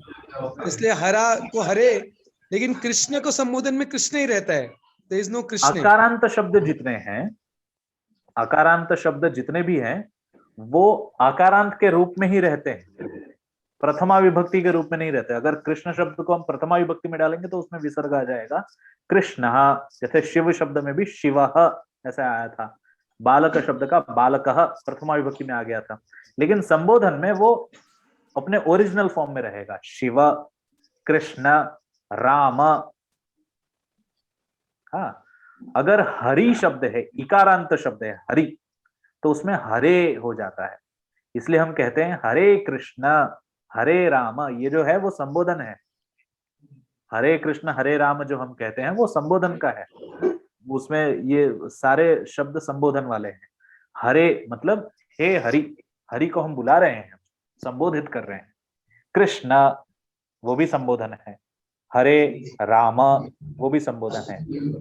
इसलिए हरा को हरे, लेकिन कृष्ण को संबोधन में कृष्ण ही रहता है, देयर इज नो कृष्ण। अकारांत शब्द जितने हैं, अकारांत शब्द जितने भी हैं, वो आकारांत के रूप में ही रहते हैं, प्रथमा विभक्ति के रूप में नहीं रहते। अगर कृष्ण शब्द को हम प्रथमा विभक्ति में डालेंगे तो उसमें विसर्ग आ जाएगा कृष्ण। जैसे शिव शब्द में भी शिवः ऐसा आया था, बालक शब्द का बालकः प्रथमा विभक्ति में आ गया था, लेकिन संबोधन में वो अपने ओरिजिनल फॉर्म में रहेगा, शिव, कृष्ण, राम। हाँ, अगर हरि शब्द है, इकारांत शब्द है हरि, तो उसमें हरे हो जाता है। इसलिए हम कहते हैं हरे कृष्ण हरे राम, ये जो है वो संबोधन है। हरे कृष्ण हरे राम जो हम कहते हैं वो संबोधन का है, उसमें ये सारे शब्द संबोधन वाले हैं। हरे मतलब हे हरि, हरि को हम बुला रहे हैं, संबोधित कर रहे हैं। कृष्ण वो भी संबोधन है, हरे राम वो भी संबोधन है।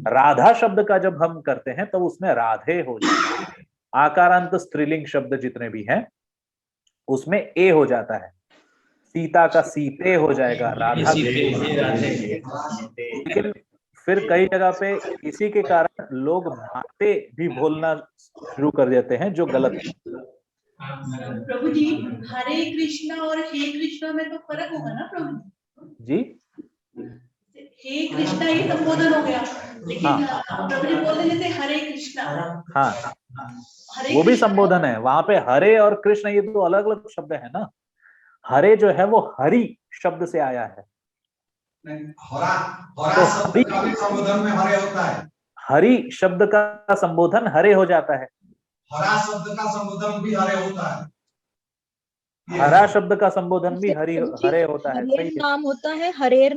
राधा शब्द का जब हम करते हैं तो उसमें राधे हो जाता है। आकारांत स्त्रीलिंग शब्द जितने भी हैं उसमें ए हो जाता है। सीता का सीते हो जाएगा, राधा। लेकिन फिर कई जगह पे इसी के कारण लोग माते भी बोलना शुरू कर देते हैं, जो गलत है। प्रभु जी, हरे कृष्णा और हे कृष्णा में तो फर्क होगा ना प्रभु जी? हे कृष्णा ही संबोधन हो गया, लेकिन प्रभु जी बोलते जैसे हरे कृष्णा। हाँ, हरे वो भी कृष्णा संबोधन है। वहां पे हरे और कृष्ण ये दो अलग अलग शब्द है ना। हरे जो है वो हरि शब्द से आया है। हरा हरा तो शब्द का भी संबोधन में हरे होता है। हरि शब्द का संबोधन हरे हो जाता है। हरा शब्द का संबोधन भी हरे होता है। हरा शब्द का संबोधन भी हरि हरे होता है। हरेर सही है। नाम होता है, हरेर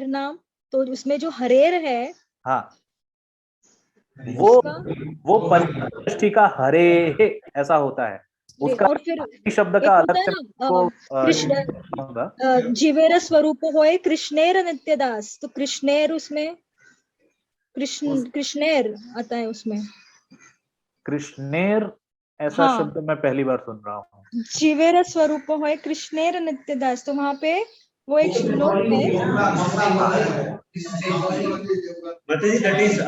नाम, तो उसमें जो हरेर है हाँ, वो परिष्ठी का हरे ऐसा होता है। उसका और फिर शब्द एक का होता अलग है से ना को कृष्ण जीवेर स्वरूप होए कृष्णेर नित्यदास, तो कृष्णेर उसमें कृष्णेर आता है उसमें। कृष्णेर ऐसा हाँ, शब्द मैं पहली बार सुन रहा हूँ। जीवेर स्वरूप होए कृष्णेर नित्यदास, तो वहां पे वो एक श्लोक में that is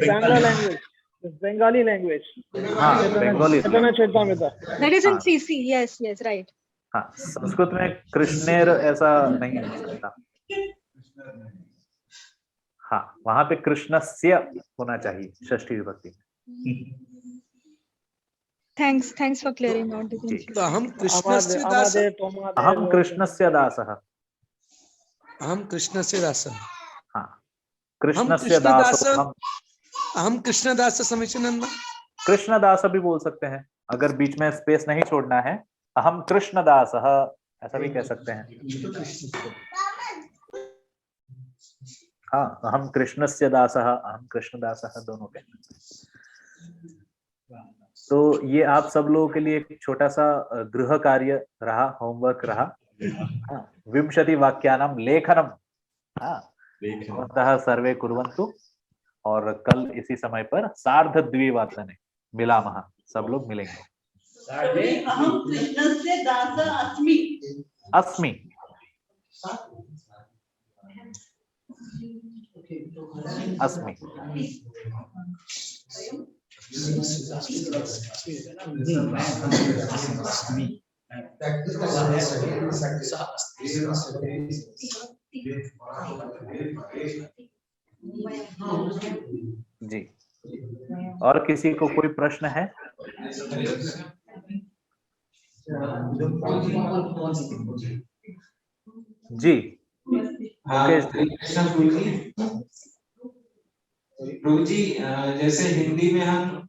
Bangla Bengali. language. It's Bengali language. हाँ, Bengali. that is in CC, yes right। हाँ, संस्कृत में कृष्णेर ऐसा नहीं हो सकता। हाँ, वहां पे कृष्णस्य होना चाहिए षष्ठी विभक्ति में। Thanks for clearing out the जी। तो अहम कृष्णस्य दासः, अहम कृष्णस्य दासः। अहम कृष्णस्य दासः, हाँ, कृष्णस्य दासः। अहम कृष्णदास समीचीनं वा? कृष्णदास भी बोल सकते हैं, अगर बीच में स्पेस नहीं छोड़ना है। अहम कृष्णदासः ऐसा भी कह सकते हैं। हाँ, अहम कृष्णस्य दासः, अहम कृष्णदासः दोनों पे। तो ये आप सब लोगों के लिए एक छोटा सा गृह कार्य रहा, होमवर्क रहा। हाँ, 20 वाक्यानां लेखनम। हाँ, भवन्तः सर्वे कुर्वन्तु और कल इसी समय पर 2:30 मिलामः। सब लोग मिलेंगे। अहम कृष्णस्य दासः अस्मि। अस्मि। अस्मि। जी, और किसी को कोई प्रश्न है? जी, प्रभु जी, जैसे हिंदी में हम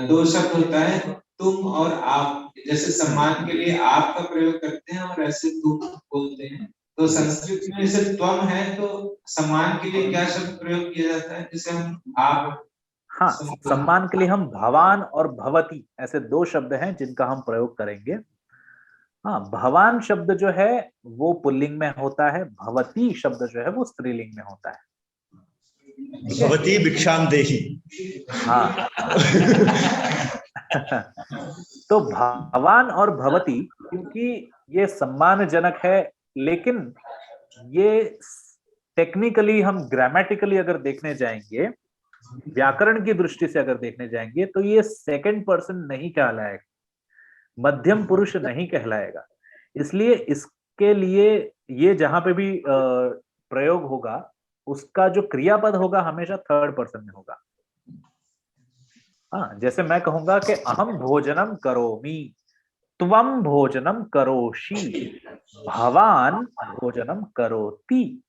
दो शब्द होता है, तुम और आप। जैसे सम्मान के लिए आप का प्रयोग करते हैं और ऐसे तुम बोलते हैं। तो संस्कृत में जैसे त्वम है, तो सम्मान के लिए क्या शब्द प्रयोग किया जाता है, जैसे हम आप? हाँ, सम्मान के लिए हम भवान और भवती ऐसे दो शब्द हैं जिनका हम प्रयोग करेंगे। हाँ, भवान शब्द जो है वो पुल्लिंग में होता है, भवती शब्द जो है वो स्त्रीलिंग में होता है। भवती भिक्षाम देहि। हाँ। तो भवान और भवती, क्योंकि ये सम्मानजनक है, लेकिन ये टेक्निकली हम ग्रामेटिकली अगर देखने जाएंगे, व्याकरण की दृष्टि से अगर देखने जाएंगे, तो ये सेकंड पर्सन नहीं कहलाएगा, मध्यम पुरुष नहीं कहलाएगा। इसलिए इसके लिए ये जहां पे भी प्रयोग होगा, उसका जो क्रियापद होगा हमेशा थर्ड पर्सन में होगा। हाँ, जैसे मैं कहूंगा कि अहम भोजनम करोमि, त्वम भोजनम करोषि, भवान भोजनम करोति,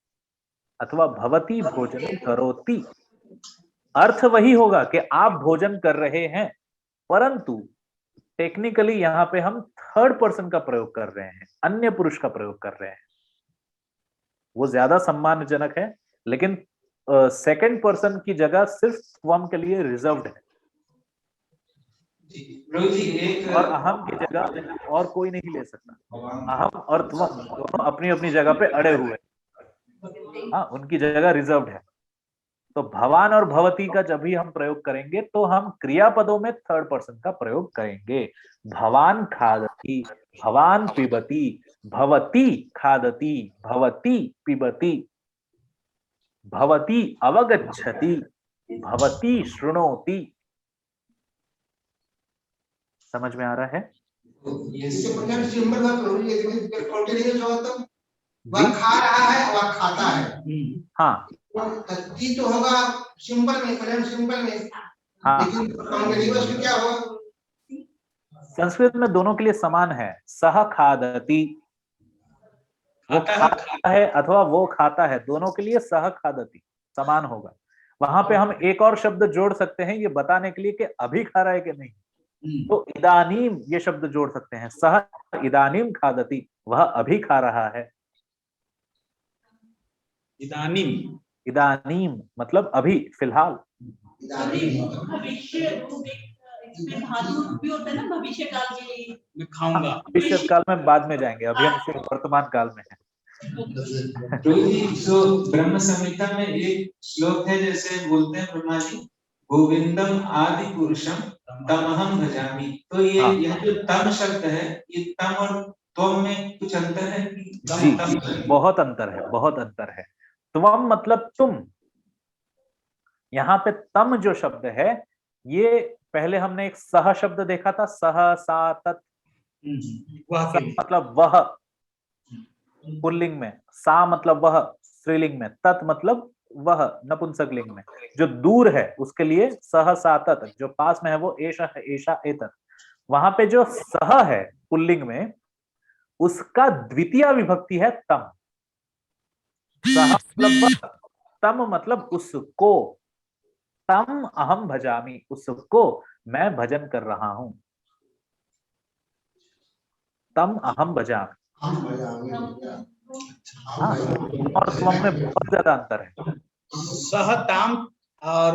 अथवा भवती भोजनम करोति। अर्थ वही होगा कि आप भोजन कर रहे हैं, परंतु टेक्निकली यहाँ पे हम थर्ड पर्सन का प्रयोग कर रहे हैं, अन्य पुरुष का प्रयोग कर रहे हैं। वो ज्यादा सम्मानजनक है, लेकिन सेकंड पर्सन की जगह सिर्फ त्वम के लिए रिजर्व्ड है। और अहम की जगह और कोई नहीं ले सकता। अहम और त्वम दोनों अपनी अपनी जगह पे अड़े हुए, हाँ, उनकी जगह रिजर्व्ड है। तो भवान और भवती का जब भी हम प्रयोग करेंगे, तो हम क्रियापदों में थर्ड पर्सन का प्रयोग करेंगे। भवान खादति, भवान पिबति, भवती खादति, भवती पिबति, भवती अवगच्छति, भवती शृणोति। समझ में आ रहा है? इससे प्रेजेंट सिंबल का प्रभु जी कंटीन्यूअस हो तो वह खा रहा है वह खाता है। हाँ ती तो होगा सिंबल में, प्रेजेंट सिंबल में, लेकिन कंटीन्यूअस में क्या होगा? संस्कृत में दोनों के लिए समान है। सह खादति, वो खाता है अथवा वो खाता है, दोनों के लिए सह खादति समान होगा। वहां पे हम एक और शब्द जोड़ सकते हैं ये बताने के लिए कि अभी खा रहा है कि नहीं, तो इदानीम ये शब्द जोड़ सकते हैं। सह इदानीम खादति, वह अभी खा रहा है। इदानीम, इदानीम मतलब अभी, फिलहाल। भविष्य इसमें धातु भी होता है ना, भविष्य काल के लिए मैं खाऊंगा। भविष्य काल में बाद में जाएंगे, अभी हम सिर्फ वर्तमान काल में हैं। प्रभु जी, तो ब्रह्म संहिता में एक श्लोक है, जैसे बोलते हैं ब्रह्मा जी, गोविंदम आदि पुरुषम तमहम भजामि। तो ये यह जो तम शब्द है, ये तम और त्वम में कुछ अंतर है? जी, बहुत अंतर है, बहुत अंतर है। त्वम मतलब तुम, यहाँ पे तम जो शब्द है, ये पहले हमने एक सह शब्द देखा था, सह सा तत्, मतलब वह पुल्लिंग में, सा मतलब वह स्त्रीलिंग में, तत् मतलब वह नपुंसक लिंग में। जो दूर है उसके लिए सह सा तत्, जो पास में है वो एषः एषा एतत्। वहां पे जो सह है पुल्लिंग में, उसका द्वितीय विभक्ति है तम। सह मतलब वह, तम मतलब उसको, तम अहम भजामि, उसको मैं भजन कर रहा हूं। तम अहम भजामि। हाँ, और त्वम में बहुत ज्यादा अंतर है। सह ताम और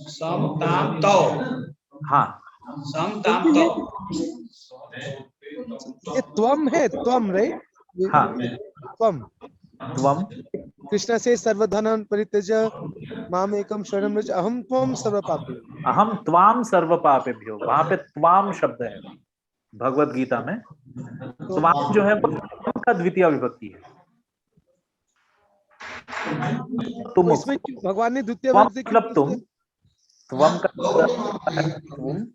सम ताम तौ। हाँ, सम ताम तौ। ये त्वम है, त्वम राइट? हाँ, त्वम। त्वम कृष्ण से सर्वधनम परित्यज्य माम एकम शरणम व्रज अहम त्वम सर्व पापेभ्यो। अहम त्वाम सर्व पापेभ्यो, वहां पे त्वाम शब्द है भगवत गीता में। त्वाम जो है वो त्वम का द्वितीय विभक्ति है। तुम, इसमें भगवान ने द्वितीय त्वम विभक्ति मतलब तुम, त्वम का तुम,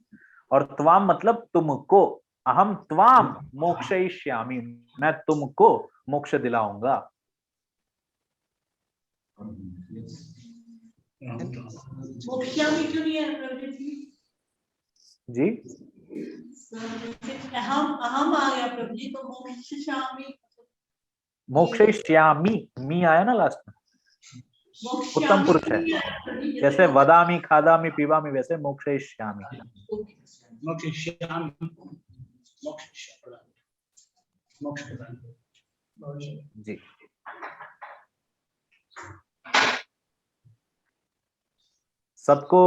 और त्वाम मतलब तुमको। अहम त्वाम मोक्षयिष्यामि, मैं तुमको मोक्ष दिलाऊंगा। मोक्षयामी क्यों नहीं है प्रभु जी? अहम अहम आ गया प्रभु जी, तो मोक्षयामी, मोक्षयिष्यामि, मी आया ना लास्ट में, उत्तम पुरुष है। जैसे वदामि खादामि पीवामि, वैसे मोक्षयिष्यामि। मोक्षयिष्यामि, मोक्ष प्रदान। जी, सबको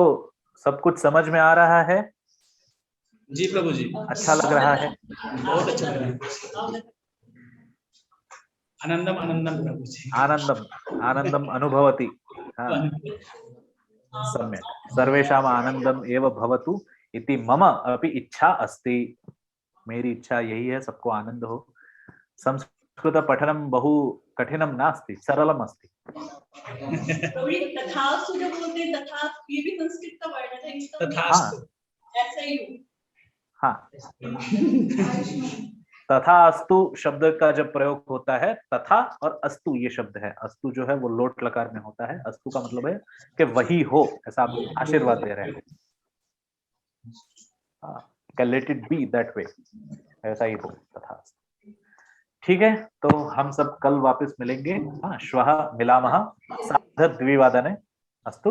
सब कुछ समझ में आ रहा है? जी प्रभु जी, अच्छा लग रहा है? बहुत अच्छा लग रहा है। आनंदम आनंदम प्रभु जी। आनंदम आनंदम अनुभवति। हाँ, सम्यक्। सर्वेषाम आनंदम एव भवतु इति मम अपि इच्छा अस्ति। मेरी इच्छा यही है, सबको आनंद हो। संस्कृत पठनम बहु कठिनम नास्ति, सरलम अस्ति। तथास्तु जो बोलते हैं, तथा ये भी संस्कृत का वर्ड है, इसका तथास्तु ऐसा ही हो। हाँ, तथा अस्तु शब्द का जब प्रयोग होता है, तथा और अस्तु ये शब्द है। अस्तु जो है वो लोट लकार में होता है, अस्तु का मतलब है कि वही हो, ऐसा आप आशीर्वाद दे रहे हैं। Let it be that way, ऐसा ही हो तथा। ठीक है, तो हम सब कल वापस मिलेंगे। हाँ, श्वः मिलामः सार्धद्विवादने। अस्तु,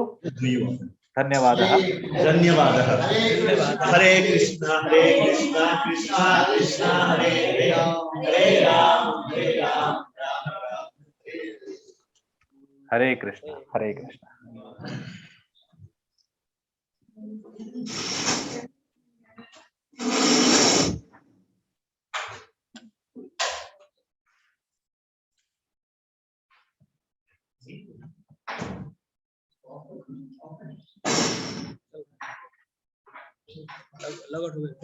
धन्यवादः। धन्यवादः। हरे कृष्णा कृष्णा कृष्णा हरे हरे, हरे राम राम राम। हरे कृष्णा हरे कृष्णा। लग हो गया।